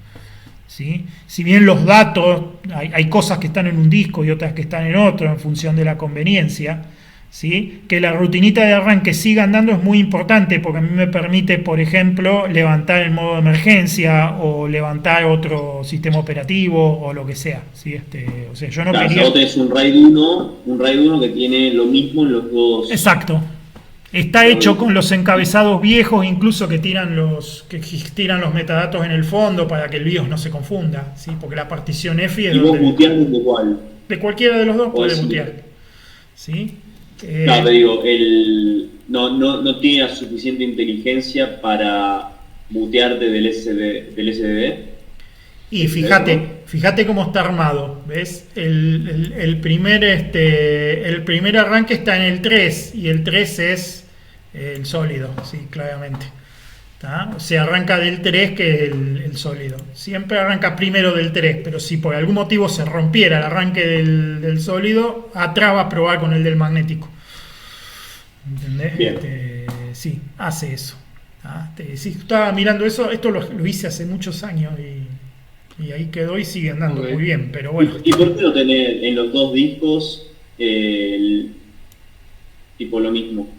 Speaker 1: ¿sí? Si bien los datos, hay cosas que están en un disco y otras que están en otro en función de la conveniencia, ¿sí? Que la rutinita de arranque siga andando es muy importante porque a mí me permite, por ejemplo, levantar el modo de emergencia o levantar otro sistema operativo o lo que sea, ¿sí? O sea, yo no quería...
Speaker 3: Vos tenés un RAID 1 que tiene lo mismo en los dos.
Speaker 1: Exacto. Está hecho con los encabezados viejos, incluso que tiran los metadatos en el fondo para que el BIOS no se confunda, ¿sí? Porque la partición EFI es
Speaker 3: ¿Y vos muteás desde cuál?
Speaker 1: de cualquiera de los dos puede
Speaker 3: sí.
Speaker 1: mutear, ¿sí?
Speaker 3: No, te digo, no tiene la suficiente inteligencia para mutearte del SSD.
Speaker 1: Y fíjate cómo está armado, ¿ves? El primer arranque está en el 3 y el 3 es el sólido, sí, claramente. ¿Tá? Se arranca del 3, que es el sólido. Siempre arranca primero del 3, pero si por algún motivo se rompiera el arranque del sólido, atrás va a probar con el del magnético. ¿Entendés? Sí, hace eso. Si estaba mirando eso, esto lo hice hace muchos años y ahí quedó y sigue andando muy bien, pero bueno.
Speaker 3: ¿Y por qué no tener en los dos discos tipo lo mismo?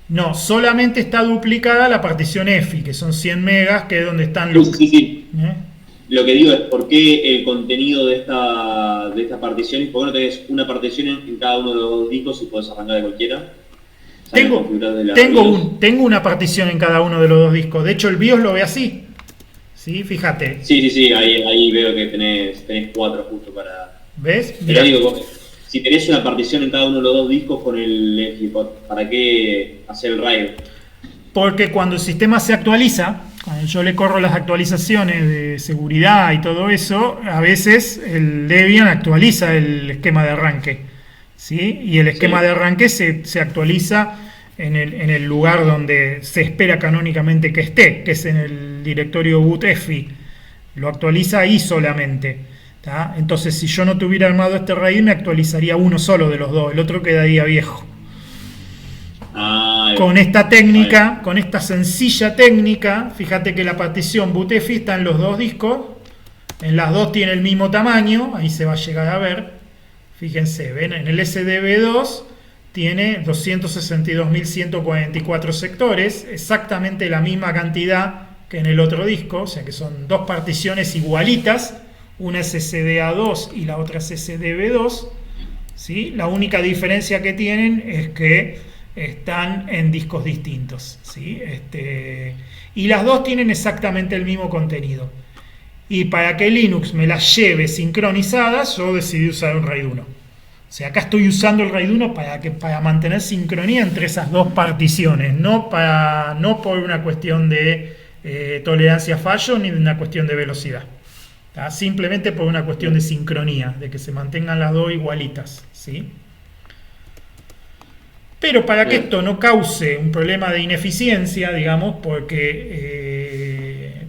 Speaker 1: No, solamente está duplicada la partición EFI, que son 100 megas, que es donde están los...
Speaker 3: Sí. Lo que digo es, ¿por qué el contenido de esta partición? ¿Y por qué no tenés una partición en cada uno de los dos discos y podés arrancar de cualquiera?
Speaker 1: Tengo una partición en cada uno de los dos discos. De hecho, el BIOS lo ve así. ¿Sí? Fíjate.
Speaker 3: Sí, ahí veo que tenés 4 justo para...
Speaker 1: ¿Ves?
Speaker 3: Pero digo, si tenés una partición en cada uno de los dos discos con el EFI, ¿para qué hacer el RAID?
Speaker 1: Porque cuando el sistema se actualiza, cuando yo le corro las actualizaciones de seguridad y todo eso, a veces el Debian actualiza el esquema de arranque, ¿sí? Y el esquema de arranque se actualiza en el lugar donde se espera canónicamente que esté, que es en el directorio boot EFI. Lo actualiza ahí solamente. ¿Tá? Entonces, si yo no tuviera armado este RAID, me actualizaría uno solo de los dos, el otro quedaría viejo. Con esta técnica, con esta sencilla técnica, fíjate que la partición boot EFI está en los dos discos, en las dos tiene el mismo tamaño, ahí se va a llegar a ver. Fíjense, ven, en el SDB2 tiene 262.144 sectores, exactamente la misma cantidad que en el otro disco, o sea que son dos particiones igualitas, una es SSDA2 y la otra es SSDB2, ¿sí? La única diferencia que tienen es que están en discos distintos, ¿sí? Y las dos tienen exactamente el mismo contenido. Y para que Linux me las lleve sincronizadas, yo decidí usar un RAID 1. O sea, acá estoy usando el RAID 1 para mantener sincronía entre esas dos particiones, no por una cuestión de tolerancia a fallo ni de una cuestión de velocidad. ¿Tá? Simplemente por una cuestión de sincronía, de que se mantengan las dos igualitas, ¿sí? Pero para que
Speaker 3: Bien.
Speaker 1: esto no cause un problema de ineficiencia, digamos, porque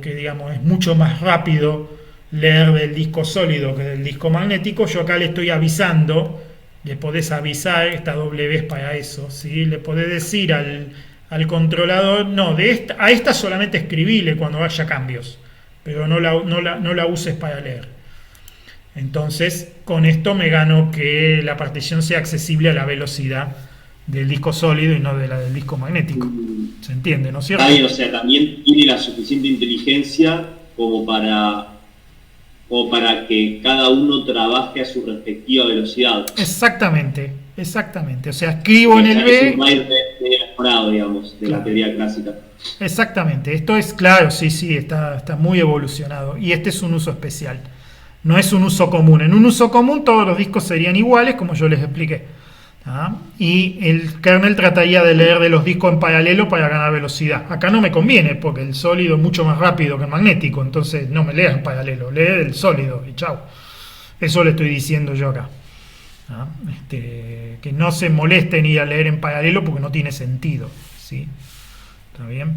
Speaker 1: digamos, es mucho más rápido leer del disco sólido que del disco magnético, yo acá le estoy avisando, le podés avisar, esta W es para eso, ¿sí? Le podés decir al controlador, no, a esta solamente escribile cuando haya cambios, pero no la uses para leer. Entonces, con esto me gano que la partición sea accesible a la velocidad del disco sólido y no de la del disco magnético. ¿Se entiende, no es cierto?
Speaker 3: Ahí, o sea, también tiene la suficiente inteligencia como para que cada uno trabaje a su respectiva velocidad.
Speaker 1: Exactamente. O sea, escribo en
Speaker 3: O sea,
Speaker 1: el
Speaker 3: que es
Speaker 1: B.
Speaker 3: un RAID mejorado, digamos, de
Speaker 1: Claro.
Speaker 3: la teoría clásica.
Speaker 1: Exactamente. Esto es claro, sí, está muy evolucionado. Y este es un uso especial. No es un uso común. En un uso común todos los discos serían iguales, como yo les expliqué. ¿Ah? Y el kernel trataría de leer de los discos en paralelo para ganar velocidad. Acá no me conviene porque el sólido es mucho más rápido que el magnético, entonces no me lea en paralelo, lee del sólido y chao. Eso le estoy diciendo yo acá. ¿Ah? Que no se molesten ir a leer en paralelo porque no tiene sentido. ¿Sí? ¿Está bien?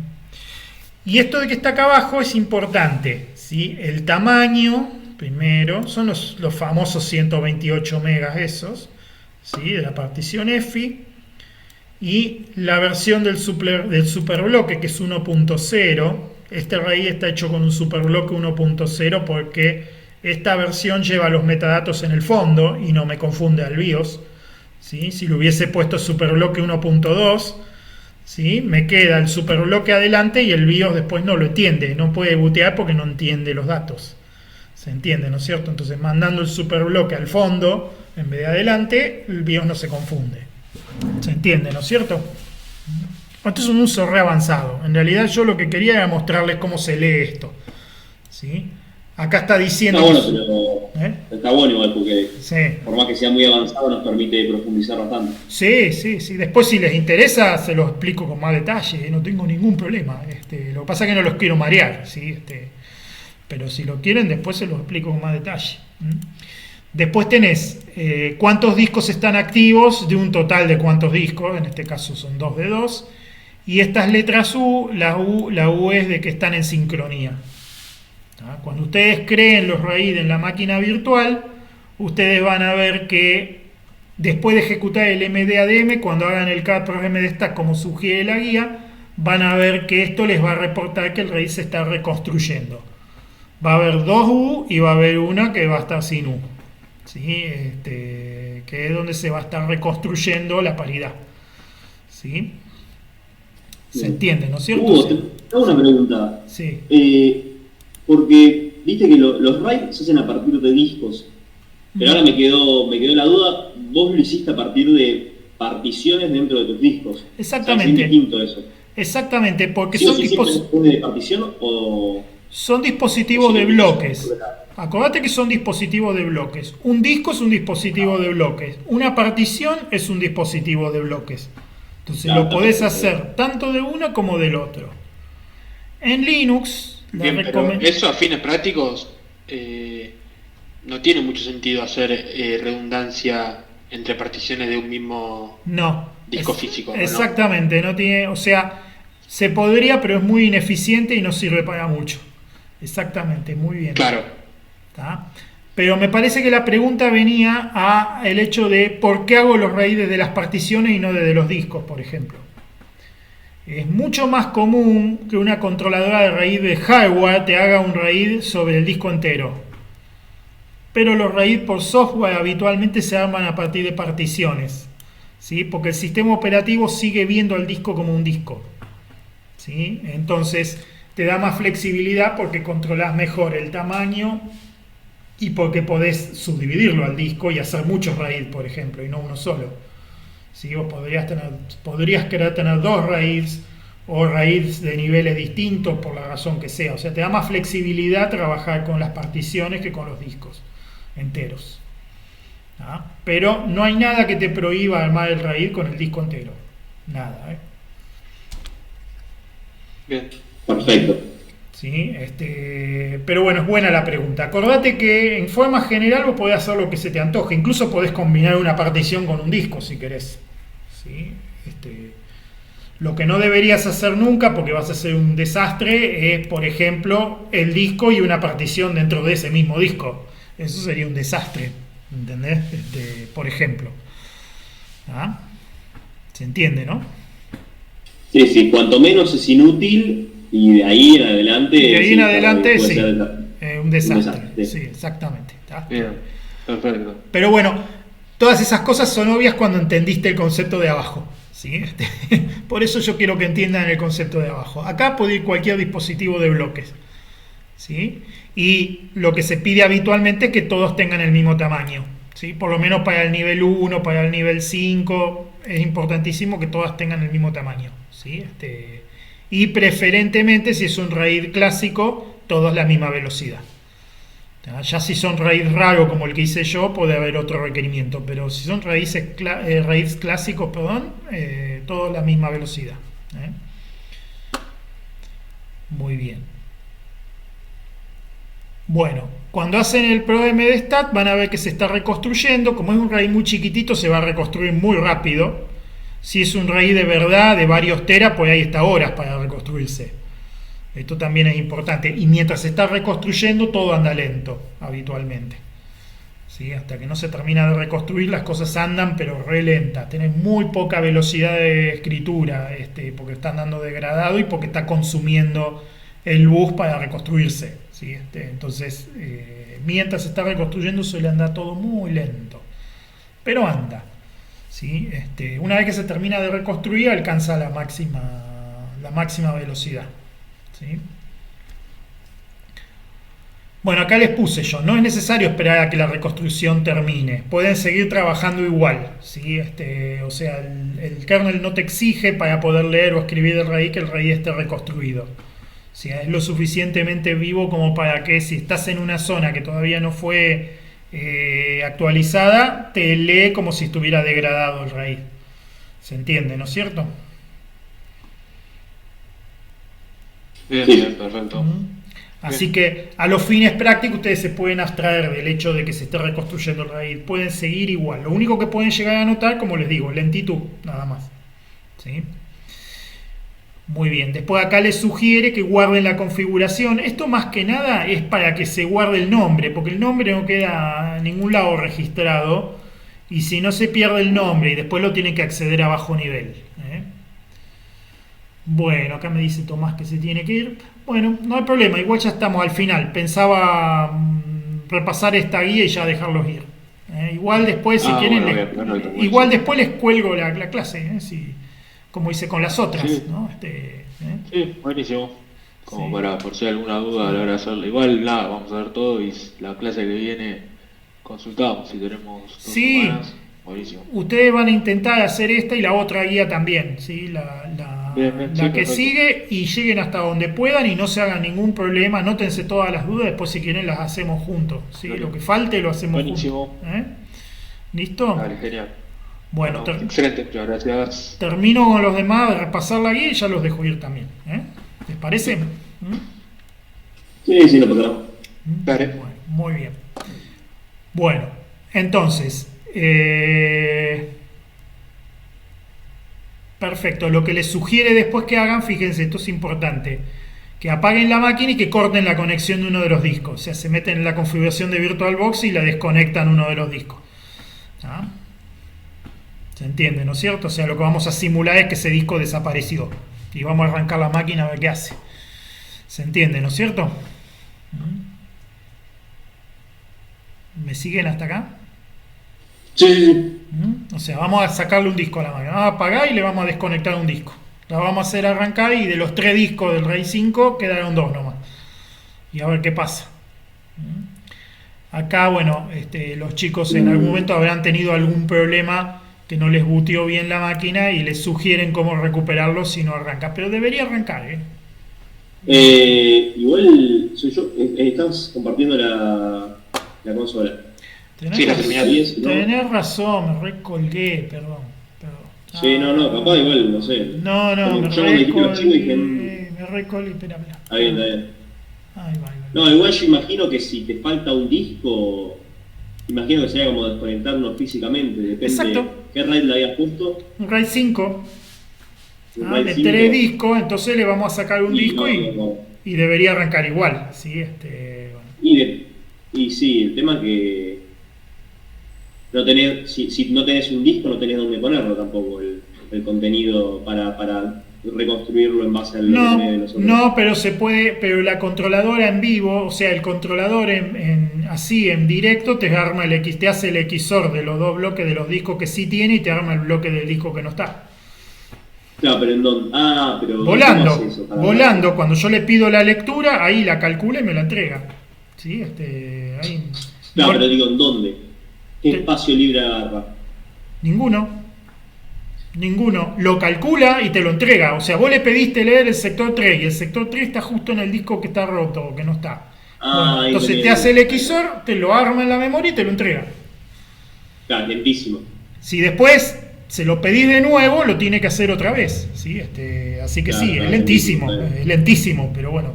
Speaker 1: Y esto de que está acá abajo es importante. ¿Sí? El tamaño, primero, son los famosos 128 megas esos. ¿Sí? De la partición EFI, y la versión del superbloque, que es 1.0. Este RAID está hecho con un superbloque 1.0 porque esta versión lleva los metadatos en el fondo y no me confunde al BIOS. ¿Sí? Si lo hubiese puesto superbloque 1.2, ¿sí? Me queda el superbloque adelante y el BIOS después no lo entiende, no puede bootear porque no entiende los datos. ¿Se entiende, no es cierto? Entonces, mandando el superbloque al fondo en vez de adelante, el BIOS no se confunde. ¿Se entiende, no es cierto? Esto es un uso re avanzado. En realidad yo lo que quería era mostrarles cómo se lee esto. ¿Sí? Acá está diciendo...
Speaker 3: Está bueno, pero está bueno igual porque
Speaker 1: Sí.
Speaker 3: por más que sea muy avanzado nos permite profundizar bastante.
Speaker 1: Sí. Después si les interesa se los explico con más detalle. No tengo ningún problema. Lo que pasa es que no los quiero marear. ¿Sí? Pero si lo quieren después se los explico con más detalle. Después tenés cuántos discos están activos de un total de cuántos discos, en este caso son 2 de 2, y estas letras la U es de que están en sincronía. ¿Ah? Cuando ustedes creen los RAID en la máquina virtual, ustedes van a ver que después de ejecutar el MDADM, cuando hagan el CAD pro MDStack como sugiere la guía, van a ver que esto les va a reportar que el RAID se está reconstruyendo. Va a haber 2 U y va a haber una que va a estar sin U. ¿Sí? Que es donde se va a estar reconstruyendo la paridad. ¿Sí? ¿Se entiende, no es cierto?
Speaker 3: Hugo, te hago una pregunta.
Speaker 1: Sí.
Speaker 3: Porque viste que los RAID se hacen a partir de discos. Pero ahora me quedó la duda, vos lo hiciste a partir de particiones dentro de tus discos.
Speaker 1: Exactamente.
Speaker 3: O sea, es distinto eso.
Speaker 1: Exactamente, porque
Speaker 3: ¿Sí o
Speaker 1: son,
Speaker 3: sí siempre se pone de partición o...?
Speaker 1: son dispositivos de bloques. Acordate que son dispositivos de bloques. Un disco es un dispositivo de bloques. Una partición es un dispositivo de bloques. Entonces
Speaker 3: Claro,
Speaker 1: lo podés
Speaker 3: perfecto.
Speaker 1: hacer tanto de uno como del otro. En Linux,
Speaker 4: Bien, pero eso a fines prácticos no tiene mucho sentido hacer redundancia entre particiones de un mismo
Speaker 1: no.
Speaker 4: disco físico. ¿no?
Speaker 1: Exactamente, no tiene, o sea, se podría, pero es muy ineficiente y no sirve para mucho. Exactamente, muy bien.
Speaker 4: Claro.
Speaker 1: ¿Tá? Pero me parece que la pregunta venía a el hecho de por qué hago los RAID de las particiones y no de los discos, por ejemplo. Es mucho más común que una controladora de RAID de hardware te haga un RAID sobre el disco entero. Pero los RAID por software habitualmente se arman a partir de particiones, ¿sí? Porque el sistema operativo sigue viendo al disco como un disco, ¿sí? Entonces te da más flexibilidad porque controlás mejor el tamaño y porque podés subdividirlo al disco y hacer muchos RAID, por ejemplo, y no uno solo. ¿Sí? Vos podrías querer tener 2 RAIDs o RAIDs de niveles distintos por la razón que sea. O sea, te da más flexibilidad trabajar con las particiones que con los discos enteros. ¿Ah? Pero no hay nada que te prohíba armar el RAID con el disco entero. Nada,
Speaker 4: Bien.
Speaker 3: Perfecto.
Speaker 1: ¿Sí? Pero bueno, es buena la pregunta. Acordate que en forma general vos podés hacer lo que se te antoje. Incluso podés combinar una partición con un disco si querés. ¿sí? Lo que no deberías hacer nunca, porque vas a hacer un desastre, es, por ejemplo, el disco y una partición dentro de ese mismo disco. Eso sería un desastre, ¿entendés? Por ejemplo. ¿Ah? ¿Se entiende, no?
Speaker 3: Sí, sí, cuanto menos es inútil y de ahí en adelante...
Speaker 1: De ahí en adelante,
Speaker 3: puede
Speaker 1: sí.
Speaker 3: ser
Speaker 1: Un desastre.
Speaker 3: desastre.
Speaker 1: Sí, exactamente. ¿Está?
Speaker 4: Bien, perfecto.
Speaker 1: Pero bueno, todas esas cosas son obvias cuando entendiste el concepto de abajo. ¿Sí? Por eso yo quiero que entiendan el concepto de abajo. Acá puede ir cualquier dispositivo de bloques. ¿Sí? Y lo que se pide habitualmente es que todos tengan el mismo tamaño. ¿Sí? Por lo menos para el nivel 1, para el nivel 5, es importantísimo que todas tengan el mismo tamaño. ¿Sí? Y preferentemente, si es un RAID clásico, todos la misma velocidad. Ya si son RAID raro como el que hice yo, puede haber otro requerimiento, pero si son RAID clásicos, todos la misma velocidad. Muy bien. Bueno, cuando hacen el PROM de stat van a ver que se está reconstruyendo. Como es un RAID muy chiquitito, se va a reconstruir muy rápido. Si es un RAID de verdad de varios teras, pues ahí está horas para reconstruirse. Esto también es importante. Y mientras se está reconstruyendo, todo anda lento, habitualmente. ¿Sí? Hasta que no se termina de reconstruir, las cosas andan, pero re lentas. Tenés muy poca velocidad de escritura, porque está andando degradado y porque está consumiendo el bus para reconstruirse. ¿Sí? Entonces, mientras se está reconstruyendo, suele andar todo muy lento. Pero anda. ¿Sí? Una vez que se termina de reconstruir, alcanza la máxima velocidad. ¿Sí? Bueno, acá les puse yo, no es necesario esperar a que la reconstrucción termine, pueden seguir trabajando igual, ¿sí? O sea, el kernel no te exige para poder leer o escribir el RAID que el RAID esté reconstruido. ¿Sí? Es lo suficientemente vivo como para que si estás en una zona que todavía no fue actualizada, te lee como si estuviera degradado el RAID. ¿Se entiende, no es cierto?
Speaker 4: Bien, bien, perfecto.
Speaker 1: Así que a los fines prácticos ustedes se pueden abstraer del hecho de que se esté reconstruyendo el RAID, pueden seguir igual. Lo único que pueden llegar a notar, como les digo, lentitud, nada más. ¿Sí? Muy bien, después acá les sugiere que guarden la configuración. Esto más que nada es para que se guarde el nombre, porque el nombre no queda en ningún lado registrado, y si no se pierde el nombre y después lo tienen que acceder a bajo nivel. Bueno, acá me dice Tomás que se tiene que ir. Bueno, no hay problema, igual ya estamos al final. Pensaba repasar esta guía y ya dejarlos ir. Igual después, si quieren, igual después les cuelgo la clase, como hice con las otras.
Speaker 4: Sí,
Speaker 1: ¿no?
Speaker 4: Sí, buenísimo. Como
Speaker 1: Sí.
Speaker 4: para, por si hay alguna duda a la hora de hacerlo. Igual, nada, vamos a ver todo y la clase que viene consultamos si tenemos 2
Speaker 1: Sí.
Speaker 4: semanas. Buenísimo.
Speaker 1: Ustedes van a intentar hacer esta y la otra guía también, ¿sí?
Speaker 4: Bien, bien,
Speaker 1: la
Speaker 4: sí,
Speaker 1: que
Speaker 4: perfecto.
Speaker 1: sigue, y lleguen hasta donde puedan y no se hagan ningún problema, anótense todas las dudas, después si quieren las hacemos juntos, ¿sí?
Speaker 4: Dale.
Speaker 1: Lo que falte lo hacemos
Speaker 4: Buenísimo.
Speaker 1: juntos. ¿Listo?
Speaker 4: Dale, genial.
Speaker 1: Bueno,
Speaker 4: Excelente, muchas gracias.
Speaker 1: termino con los demás de repasar la guía y ya los dejo ir también. ¿Les parece?
Speaker 3: Sí, sí, no pasa nada.
Speaker 4: Dale.
Speaker 1: Bueno, muy bien. Bueno, entonces, perfecto. Lo que les sugiere después que hagan, fíjense, esto es importante, que apaguen la máquina y que corten la conexión de uno de los discos. O sea, se meten en la configuración de VirtualBox y la desconectan uno de los discos. ¿Ah? ¿Se entiende, no es cierto? O sea, lo que vamos a simular es que ese disco desapareció. Y vamos a arrancar la máquina a ver qué hace. ¿Se entiende, no es cierto? ¿Me siguen hasta acá?
Speaker 3: Sí, sí, sí.
Speaker 1: O sea, vamos a sacarle un disco a la máquina. Vamos a apagar y le vamos a desconectar un disco. La vamos a hacer arrancar y de los 3 discos del RAID 5 quedaron 2 nomás. Y a ver qué pasa. Acá, bueno, los chicos en algún momento habrán tenido algún problema que no les booteó bien la máquina y les sugieren cómo recuperarlo si no arranca. Pero debería arrancar,
Speaker 3: Igual soy yo. Estás compartiendo la consola.
Speaker 4: Sí, la terminé.
Speaker 1: Tenés razón, me recolgué, perdón.
Speaker 3: Sí, no, capaz igual, no sé.
Speaker 1: No,
Speaker 3: Como
Speaker 1: me
Speaker 3: yo cuando dijiste los chicos dije,
Speaker 1: recolgué, espera.
Speaker 3: Está bien, está bien.
Speaker 1: Ahí va.
Speaker 3: No, igual yo imagino que si te falta un disco, imagino que sería como desconectarlo físicamente, depende.
Speaker 1: Exacto.
Speaker 3: ¿Qué RAID le habías puesto?
Speaker 1: Un RAID 5.
Speaker 3: Un RAID
Speaker 1: De
Speaker 3: 5.
Speaker 1: 3 discos, entonces le vamos a sacar un disco
Speaker 3: no.
Speaker 1: y debería arrancar igual. ¿Sí? Bueno.
Speaker 3: Y sí, el tema es que no tenés, si no tenés un disco, no tenés dónde ponerlo tampoco, el contenido para reconstruirlo en base al
Speaker 1: No,
Speaker 3: de nosotros.
Speaker 1: no, pero se puede, pero la controladora en vivo, o sea, el controlador así en directo te arma te hace el XOR de los dos bloques de los discos que sí tiene y te arma el bloque del disco que no está.
Speaker 3: Claro, pero ¿en dónde? Pero
Speaker 1: Volando,
Speaker 3: ¿cómo hace eso?
Speaker 1: volando, cuando yo le pido la lectura, ahí la calcula y me la entrega. ¿Sí? Ahí.
Speaker 3: Claro, pero digo, ¿en dónde? ¿Qué espacio libre agarra?
Speaker 1: Ninguno. Lo calcula y te lo entrega. O sea, vos le pediste leer el sector 3 y el sector 3 está justo en el disco que está roto o que no está. Bueno, entonces te hace el XOR, te lo arma en la memoria y te lo entrega.
Speaker 3: Claro, lentísimo.
Speaker 1: Si después se lo pedís de nuevo, lo tiene que hacer otra vez. ¿Sí? Así que
Speaker 3: claro,
Speaker 1: sí,
Speaker 3: claro,
Speaker 1: es lentísimo, pero bueno,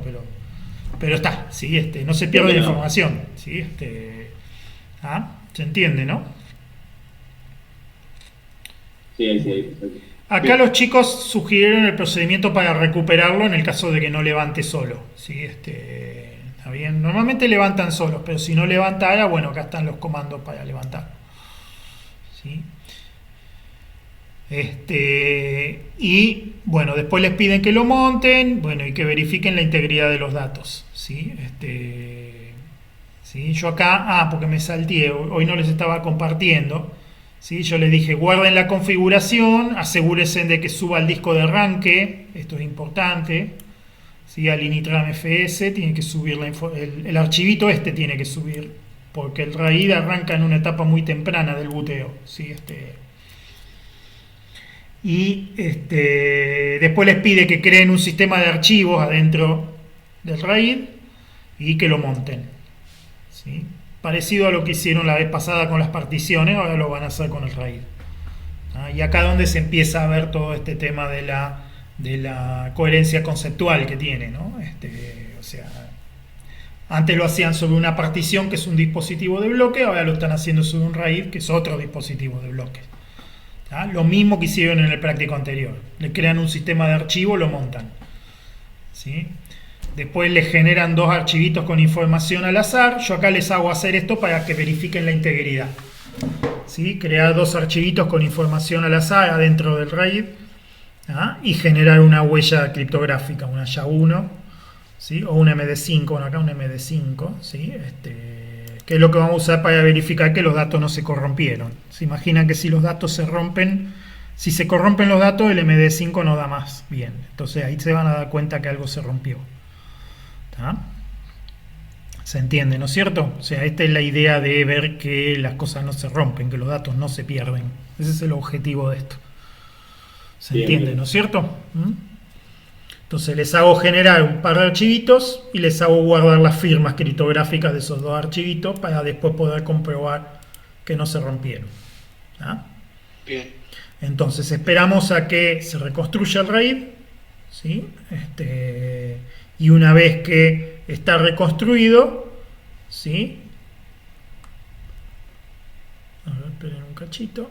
Speaker 1: pero está. ¿Sí? No se pierde la información. ¿Sí? ¿Se entiende, no?
Speaker 3: Sí, perfecto.
Speaker 1: Acá
Speaker 3: Bien.
Speaker 1: los chicos sugirieron el procedimiento para recuperarlo en el caso de que no levante solo. ¿Sí? Está bien. Normalmente levantan solos, pero si no levantara, bueno, acá están los comandos para levantar. ¿Sí? Y bueno, después les piden que lo monten, bueno, y que verifiquen la integridad de los datos. ¿Sí? ¿Sí? Yo acá, porque me salteé, hoy no les estaba compartiendo. ¿Sí? Yo les dije, guarden la configuración, asegúrense de que suba el disco de arranque, esto es importante. ¿Sí? Al Initram FS tiene que subir el archivito tiene que subir, porque el RAID arranca en una etapa muy temprana del buteo. ¿Sí? Y después les pide que creen un sistema de archivos adentro del RAID y que lo monten. ¿Sí? Parecido a lo que hicieron la vez pasada con las particiones, ahora lo van a hacer con el RAID. Y acá donde se empieza a ver todo este tema de la coherencia conceptual que tiene, ¿no? O sea, antes lo hacían sobre una partición que es un dispositivo de bloque, ahora lo están haciendo sobre un RAID que es otro dispositivo de bloque. Lo mismo que hicieron en el práctico anterior. Le crean un sistema de archivo, lo montan. ¿Sí? Después les generan dos archivitos con información al azar. Yo acá les hago hacer esto para que verifiquen la integridad. ¿Sí? Crear dos archivitos con información al azar adentro del RAID y generar una huella criptográfica, una SHA-1, ¿sí? O un MD5, bueno, acá un MD5, ¿sí? Que es lo que vamos a usar para verificar que los datos no se corrompieron. Se imaginan que si los datos se rompen, si se corrompen los datos, el MD5 no da más bien. Entonces ahí se van a dar cuenta que algo se rompió. ¿Se entiende, no es cierto? O sea, esta es la idea de ver que las cosas no se rompen, que los datos no se pierden. Ese es el objetivo de esto. ¿Se entiende, no es cierto? Entonces les hago generar un par de archivitos y les hago guardar las firmas criptográficas de esos dos archivitos para después poder comprobar que no se rompieron.
Speaker 4: Bien.
Speaker 1: Entonces esperamos a que se reconstruya el RAID, ¿sí? Y una vez que está reconstruido, ¿sí? A ver, esperen un cachito.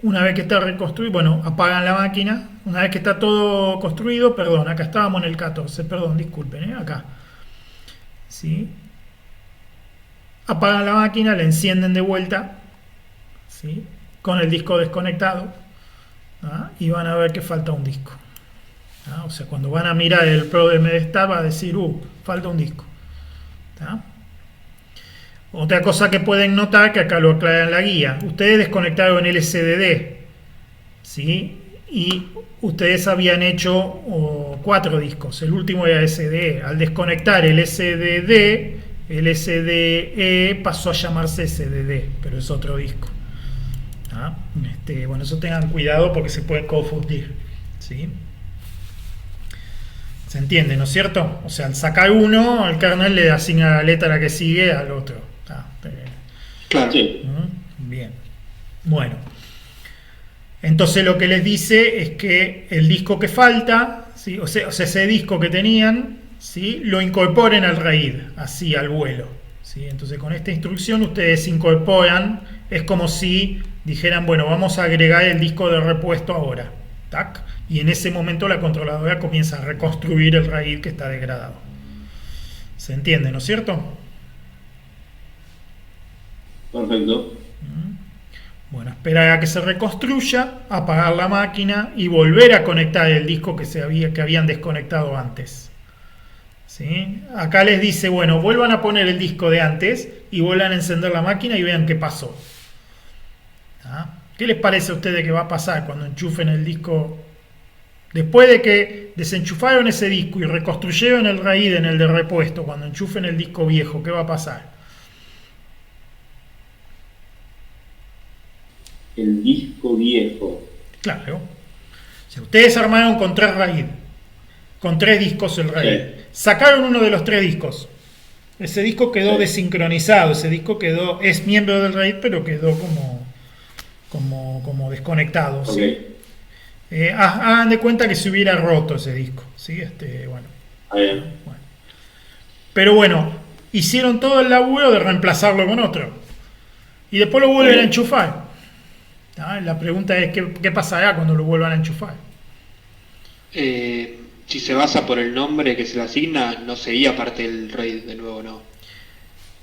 Speaker 1: Una vez que está reconstruido, bueno, apagan la máquina. Una vez que está todo construido, perdón, acá estábamos en el 14, perdón, disculpen, acá. ¿Sí? Apagan la máquina, la encienden de vuelta, ¿sí? Con el disco desconectado. Y van a ver que falta un disco. O sea, cuando van a mirar el Pro de MDStat va a decir, falta un disco. Otra cosa que pueden notar, que acá lo aclara en la guía, ustedes desconectaron el SDD, ¿sí? Y ustedes habían hecho 4 discos, el último era SDE. Al desconectar el SDD, el SDE pasó a llamarse SDD, pero es otro disco. Bueno, eso tengan cuidado porque se pueden confundir, ¿sí? ¿Se entiende, no es cierto? O sea, al sacar uno, el kernel le asigna la letra a la que sigue al otro.
Speaker 4: Claro.
Speaker 3: Sí.
Speaker 1: Bien. Bueno. Entonces lo que les dice es que el disco que falta, ¿sí? O sea, ese disco que tenían, ¿sí? Lo incorporen al RAID, así al vuelo. ¿sí? Entonces con esta instrucción ustedes incorporan, es como si dijeran, bueno, vamos a agregar el disco de repuesto ahora. ¿Tac? Y en ese momento la controladora comienza a reconstruir el RAID que está degradado. ¿Se entiende, no es cierto?
Speaker 3: Perfecto.
Speaker 1: Bueno, esperar a que se reconstruya, apagar la máquina y volver a conectar el disco que habían desconectado antes. ¿Sí? Acá les dice, bueno, vuelvan a poner el disco de antes y vuelvan a encender la máquina y vean qué pasó. ¿Ah? ¿Qué les parece a ustedes que va a pasar cuando enchufen el disco? Después de que desenchufaron ese disco y reconstruyeron el RAID en el de repuesto, cuando enchufen el disco viejo, ¿qué va a pasar?
Speaker 3: El disco viejo.
Speaker 1: Claro. Si ustedes armaron con 3 RAID, con 3 discos el RAID,
Speaker 3: Sí.
Speaker 1: sacaron uno de los 3 discos. Ese disco quedó
Speaker 3: Sí.
Speaker 1: desincronizado, ese disco es miembro del RAID, pero quedó como desconectado.
Speaker 3: Ok.
Speaker 1: ¿Sí? Hagan de cuenta que se hubiera roto ese disco. ¿Sí? Bueno.
Speaker 3: A ver.
Speaker 1: Bueno. Pero bueno, hicieron todo el laburo de reemplazarlo con otro. Y después lo vuelven a enchufar. ¿Ah? La pregunta es, ¿qué pasará cuando lo vuelvan a enchufar?
Speaker 4: Si se basa por el nombre que se le asigna, no sería parte del RAID de nuevo, ¿no?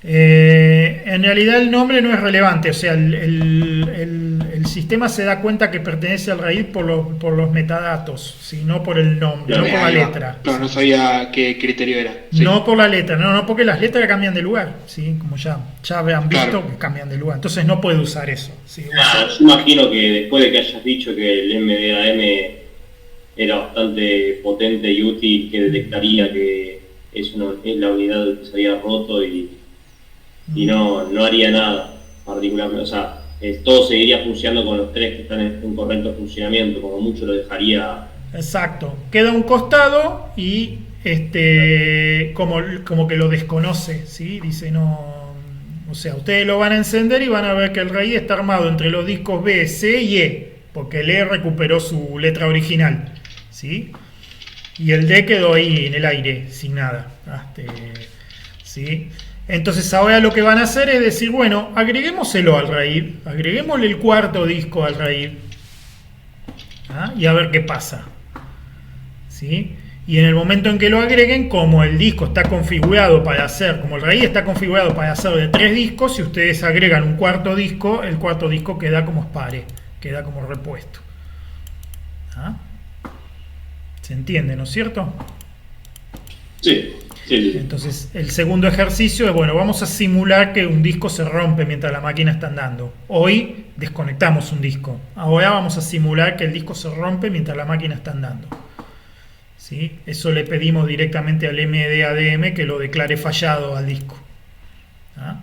Speaker 1: En realidad el nombre no es relevante, o sea, el sistema se da cuenta que pertenece al RAID por los metadatos, ¿sí? No por el nombre, no por la
Speaker 4: Ahí va.
Speaker 1: letra.
Speaker 4: No, no sabía qué criterio era. Sí.
Speaker 1: No por la letra, no porque las letras cambian de lugar, ¿sí? Como ya habrán visto,
Speaker 4: Claro.
Speaker 1: que cambian de lugar. Entonces no puede usar eso, ¿sí?
Speaker 3: Nada, yo imagino que después de que hayas dicho que el MDAM era bastante potente y útil, que detectaría que es la unidad que se había roto y no haría nada particularmente. O sea, todo seguiría funcionando con los 3 que están en correcto funcionamiento, como mucho lo dejaría.
Speaker 1: Exacto. Queda a un costado y como que lo desconoce, ¿sí? Dice no. O sea, ustedes lo van a encender y van a ver que el RAID está armado entre los discos B, C y E, porque el E recuperó su letra original, ¿sí? Y el D quedó ahí en el aire, sin nada. ¿Sí? Entonces ahora lo que van a hacer es decir, bueno, agreguémoselo al RAID, agreguémosle el 4.º disco al RAID, ¿ah? Y a ver qué pasa. ¿Sí? Y en el momento en que lo agreguen, como el disco está configurado para hacer, como el RAID está configurado para hacer de 3 discos, si ustedes agregan un 4.º disco, el 4.º disco queda como spare, queda como repuesto. ¿Ah? ¿Se entiende, no es cierto?
Speaker 3: Sí.
Speaker 1: Entonces el segundo ejercicio es, bueno, vamos a simular que un disco se rompe mientras la máquina está andando. Hoy desconectamos un disco, ahora vamos a simular que el disco se rompe mientras la máquina está andando. ¿Sí? Eso le pedimos directamente al MDADM que lo declare fallado al disco. ¿Ah?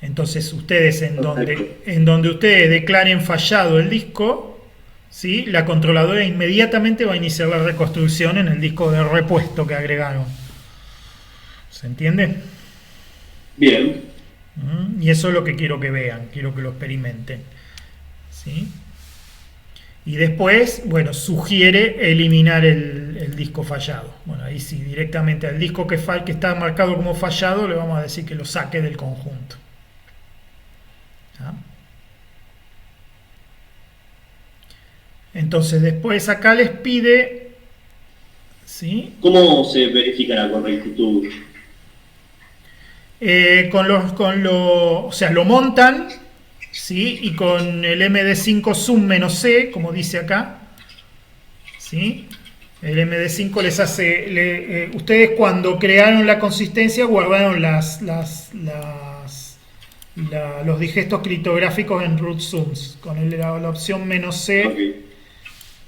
Speaker 1: Entonces ustedes en donde ustedes declaren fallado el disco, ¿sí? La controladora inmediatamente va a iniciar la reconstrucción en el disco de repuesto que agregaron. ¿Se entiende?
Speaker 3: Bien.
Speaker 1: Y eso es lo que quiero que vean, quiero que lo experimenten. ¿Sí? Y después, bueno, sugiere eliminar el disco fallado. Bueno, ahí sí, directamente al disco que está marcado como fallado le vamos a decir que lo saque del conjunto. ¿Ah? Entonces después acá les pide, ¿sí?
Speaker 3: ¿Cómo se verifica la correctitud?
Speaker 1: O sea, lo montan, ¿sí? Y con el MD5 sum-C, como dice acá, ¿sí? El MD5 les hace, ustedes cuando crearon la consistencia guardaron los digestos criptográficos en root sums, con la opción "-C".
Speaker 3: Okay.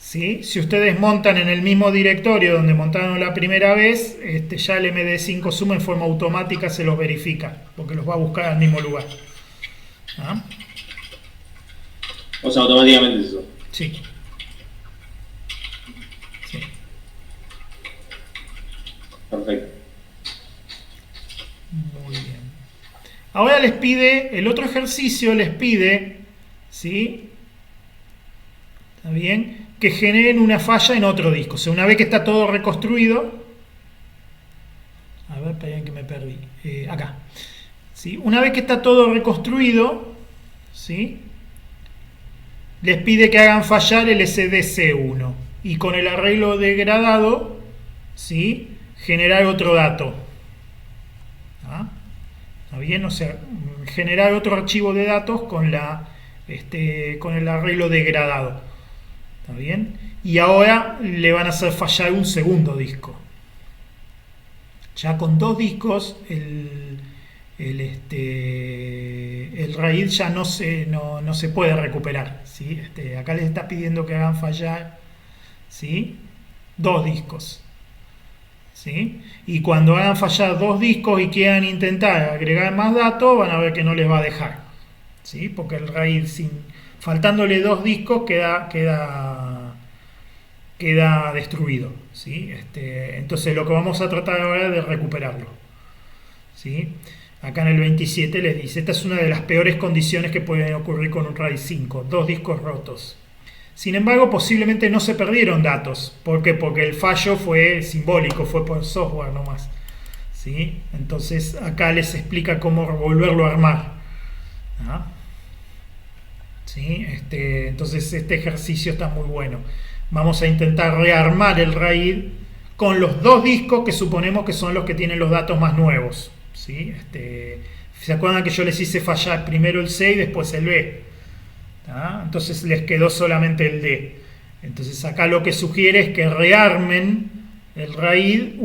Speaker 1: ¿Sí? Si ustedes montan en el mismo directorio donde montaron la primera vez, ya el MD5 sum en forma automática se los verifica, porque los va a buscar al mismo lugar. ¿Ah?
Speaker 3: O sea, automáticamente es eso.
Speaker 1: Sí. Sí.
Speaker 3: Perfecto.
Speaker 1: Muy bien. Ahora les pide, el otro ejercicio les pide, ¿sí? ¿Está bien? Que generen una falla en otro disco. O sea, una vez que está todo reconstruido, a A ver, esperen que me perdí. Acá. ¿Sí? Una vez que está todo reconstruido, ¿sí? Les pide que hagan fallar el SDC1 y con el arreglo degradado, ¿sí? Generar otro dato. ¿Ah? ¿Está bien? O sea, generar otro archivo de datos con el arreglo degradado. ¿Está bien? Y ahora le van a hacer fallar un segundo disco. Ya con 2 discos el RAID ya no se puede recuperar, ¿sí? Acá les está pidiendo que hagan fallar, ¿sí? 2 discos, ¿sí? Y cuando hagan fallar 2 discos y quieran intentar agregar más datos, van a ver que no les va a dejar, ¿sí? Porque el RAID faltándole 2 discos queda destruido, ¿sí? Entonces lo que vamos a tratar ahora es de recuperarlo, ¿sí? Acá en el 27 les dice, esta es una de las peores condiciones que pueden ocurrir con un RAID 5, 2 discos rotos. Sin embargo, posiblemente no se perdieron datos. ¿Por qué? Porque el fallo fue simbólico, fue por software nomás, ¿sí? Entonces acá les explica cómo volverlo a armar, ¿ah? ¿Sí? Entonces este ejercicio está muy bueno. Vamos a intentar rearmar el RAID con los 2 discos que suponemos que son los que tienen los datos más nuevos, ¿sí? ¿Se acuerdan que yo les hice fallar primero el C y después el B? ¿Ah? Entonces les quedó solamente el D. Entonces acá lo que sugiere es que rearmen el RAID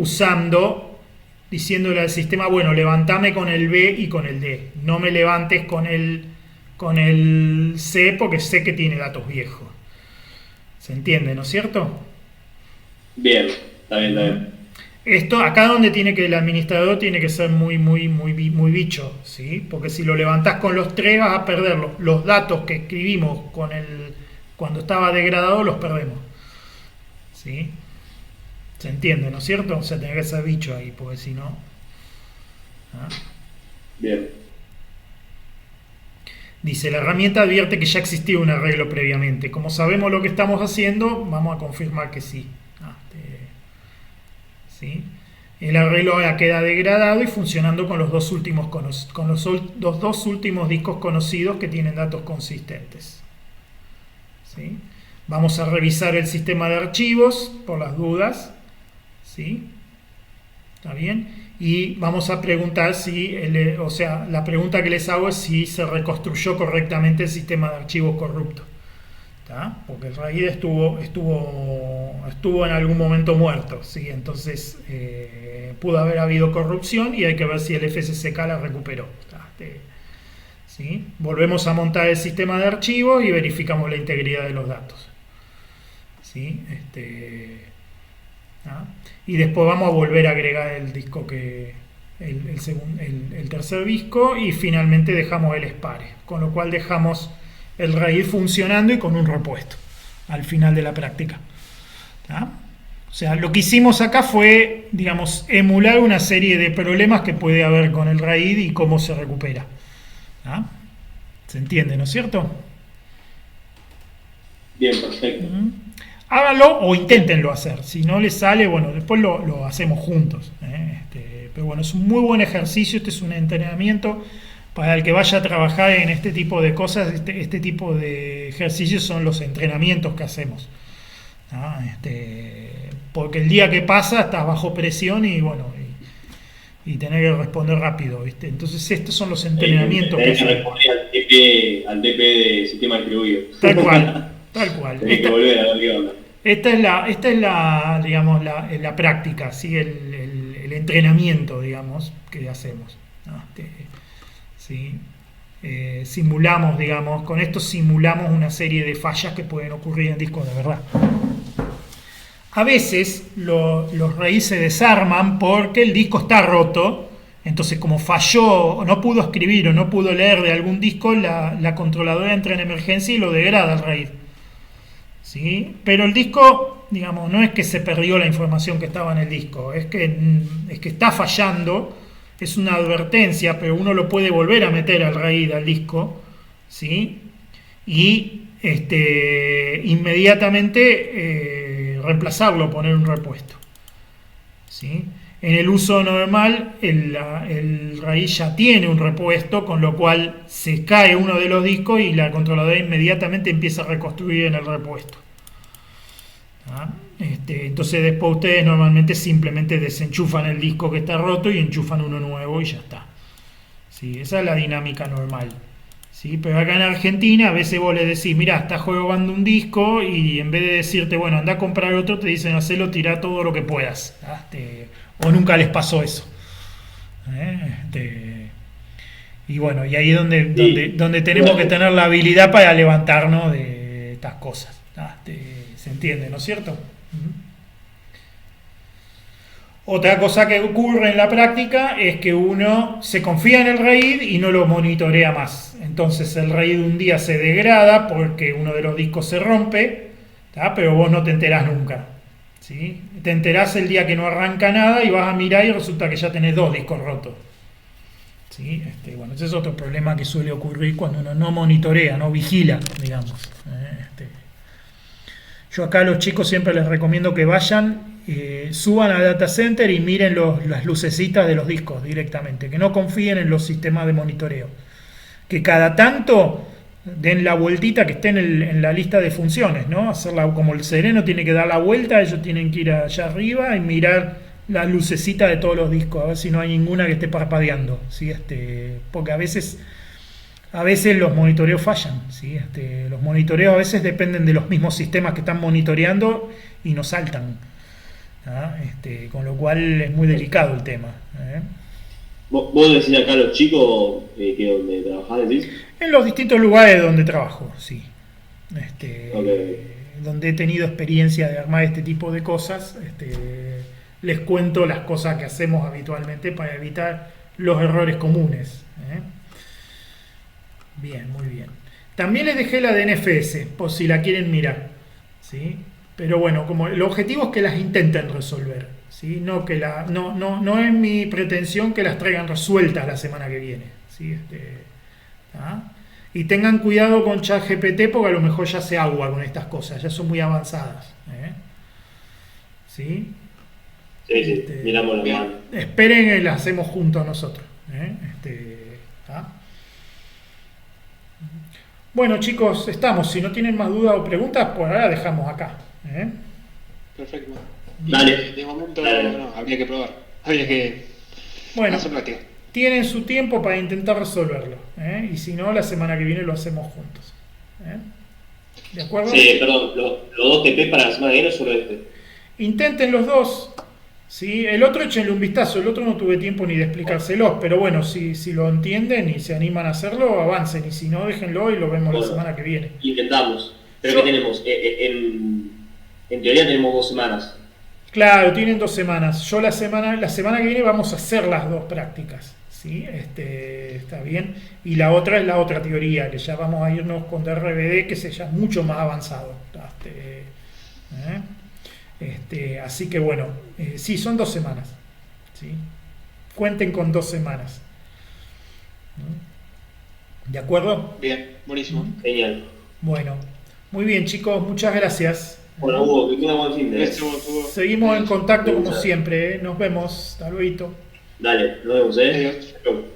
Speaker 1: diciéndole al sistema, bueno, levantame con el B y con el D. No me levantes con el C porque sé que tiene datos viejos. ¿Se entiende, no es cierto?
Speaker 3: Bien, está bien.
Speaker 1: Esto, acá donde el administrador tiene que ser muy bicho, ¿sí? Porque si lo levantás con los 3 vas a perder los datos que escribimos cuando estaba degradado, los perdemos, ¿sí? ¿Se entiende, no es cierto? O sea, tiene que ser bicho ahí, porque si no... ¿Ah?
Speaker 3: Bien.
Speaker 1: Dice, la herramienta advierte que ya existía un arreglo previamente. Como sabemos lo que estamos haciendo, vamos a confirmar que sí. ¿Sí? El arreglo ahora queda degradado y funcionando con los dos últimos discos conocidos que tienen datos consistentes. ¿Sí? Vamos a revisar el sistema de archivos por las dudas. ¿Sí? ¿Está bien? Y vamos a preguntar la pregunta que les hago es si se reconstruyó correctamente el sistema de archivos corrupto. ¿Tá? Porque el RAID estuvo en algún momento muerto, ¿sí? Entonces pudo haber habido corrupción y hay que ver si el FSCK la recuperó. ¿Sí? Volvemos a montar el sistema de archivos y verificamos la integridad de los datos. ¿Sí? Y después vamos a volver a agregar el disco el tercer disco y finalmente dejamos el SPARE, con lo cual dejamos el RAID funcionando y con un repuesto al final de la práctica. ¿Tá? O sea, lo que hicimos acá fue, digamos, emular una serie de problemas que puede haber con el RAID y cómo se recupera. ¿Tá? ¿Se entiende, no es cierto?
Speaker 3: Bien, perfecto.
Speaker 1: Háganlo o inténtenlo hacer. Si no les sale, bueno, después lo hacemos juntos. Pero bueno, es un muy buen ejercicio. Este es un entrenamiento para el que vaya a trabajar en este tipo de cosas. Este tipo de ejercicios son los entrenamientos que hacemos. ¿No? Porque el día que pasa estás bajo presión y bueno, y tener que responder rápido, ¿viste? Entonces estos son los entrenamientos que hacemos.
Speaker 3: Al TP de sistema distribuido.
Speaker 1: Tal cual.
Speaker 3: Tenés que volver a ver qué onda.
Speaker 1: Esta es la digamos, la práctica, ¿sí? El entrenamiento, digamos, que hacemos, ¿no? ¿Sí? Simulamos, digamos, con esto simulamos una serie de fallas que pueden ocurrir en discos de verdad. A veces los RAID se desarman porque el disco está roto, entonces como falló, no pudo escribir o no pudo leer de algún disco, la controladora entra en emergencia y lo degrada el RAID. ¿Sí? Pero el disco, digamos, no es que se perdió la información que estaba en el disco, es que está fallando, es una advertencia, pero uno lo puede volver a meter al RAID al disco, ¿sí? Y inmediatamente reemplazarlo, poner un repuesto, ¿sí? En el uso normal, el raíz ya tiene un repuesto, con lo cual se cae uno de los discos y la controladora inmediatamente empieza a reconstruir en el repuesto. ¿Ah? Entonces después ustedes normalmente simplemente desenchufan el disco que está roto y enchufan uno nuevo y ya está. ¿Sí? Esa es la dinámica normal. ¿Sí? Pero acá en Argentina a veces vos le decís, mirá, estás jugando un disco y en vez de decirte, bueno, anda a comprar otro, te dicen, hacelo, tirá todo lo que puedas. O nunca les pasó eso. Y bueno, y ahí es donde tenemos que tener la habilidad para levantarnos de estas cosas. ¿Se entiende, no es cierto? Otra cosa que ocurre en la práctica es que uno se confía en el RAID y no lo monitorea más. Entonces el RAID un día se degrada porque uno de los discos se rompe, pero vos no te enterás nunca. ¿Sí? Te enterás el día que no arranca nada y vas a mirar y resulta que ya tenés 2 discos rotos. ¿Sí? Bueno, ese es otro problema que suele ocurrir cuando uno no monitorea, no vigila, digamos. Yo acá a los chicos siempre les recomiendo que vayan, suban al data center y miren las lucecitas de los discos directamente, que no confíen en los sistemas de monitoreo, que cada tanto den la vueltita que esté en la lista de funciones, ¿no? Hacerla como el sereno tiene que dar la vuelta, ellos tienen que ir allá arriba y mirar la lucecita de todos los discos, a ver si no hay ninguna que esté parpadeando, ¿sí? Porque a veces los monitoreos fallan, ¿sí? Los monitoreos a veces dependen de los mismos sistemas que están monitoreando y no saltan, ¿ah? Con lo cual es muy delicado el tema.
Speaker 3: ¿Vos decís acá a los chicos que donde trabajás, decís?
Speaker 1: En los distintos lugares donde trabajo, sí.
Speaker 3: Okay.
Speaker 1: Donde he tenido experiencia de armar este tipo de cosas, les cuento las cosas que hacemos habitualmente para evitar los errores comunes. Bien, muy bien. También les dejé la de NFS, por si la quieren mirar, ¿sí? Pero bueno, como el objetivo es que las intenten resolver, ¿sí? No es mi pretensión que las traigan resueltas la semana que viene, ¿sí? Y tengan cuidado con ChatGPT porque a lo mejor ya se agua con estas cosas, ya son muy avanzadas, ¿sí?
Speaker 3: Sí, miramos la mano.
Speaker 1: Esperen y las hacemos juntos nosotros, Bueno, chicos, estamos. Si no tienen más dudas o preguntas, por ahora dejamos acá.
Speaker 4: Perfecto.
Speaker 3: Dale.
Speaker 4: De momento no, habría que probar. Habría que hacer práctica.
Speaker 1: Tienen su tiempo para intentar resolverlo. Y si no, la semana que viene lo hacemos juntos. ¿De acuerdo?
Speaker 3: Sí, perdón. ¿Los 2 TP para la semana que viene o solo este?
Speaker 1: Intenten los 2. ¿Sí? El otro échenle un vistazo, el otro no tuve tiempo ni de explicárselos, pero bueno, si lo entienden y se animan a hacerlo, avancen, y si no, déjenlo y lo vemos la semana que viene.
Speaker 3: Intentamos. ¿Pero qué tenemos? En teoría tenemos 2 semanas.
Speaker 1: Claro, tienen 2 semanas. Yo la semana que viene vamos a hacer las 2 prácticas, ¿sí? Está bien. Y la otra es la otra teoría, que ya vamos a irnos con DRBD, que es ya mucho más avanzado. Así que bueno, sí, son 2 semanas, ¿sí? Cuenten con 2 semanas. ¿De acuerdo?
Speaker 4: Bien, buenísimo.
Speaker 3: Genial.
Speaker 1: Bueno, muy bien, chicos, muchas gracias.
Speaker 3: Bueno, Hugo, que tenga buen fin de
Speaker 1: Seguimos en contacto como siempre, Nos vemos. Hasta luego.
Speaker 3: Dale, nos vemos,
Speaker 4: Adiós.
Speaker 3: Chau.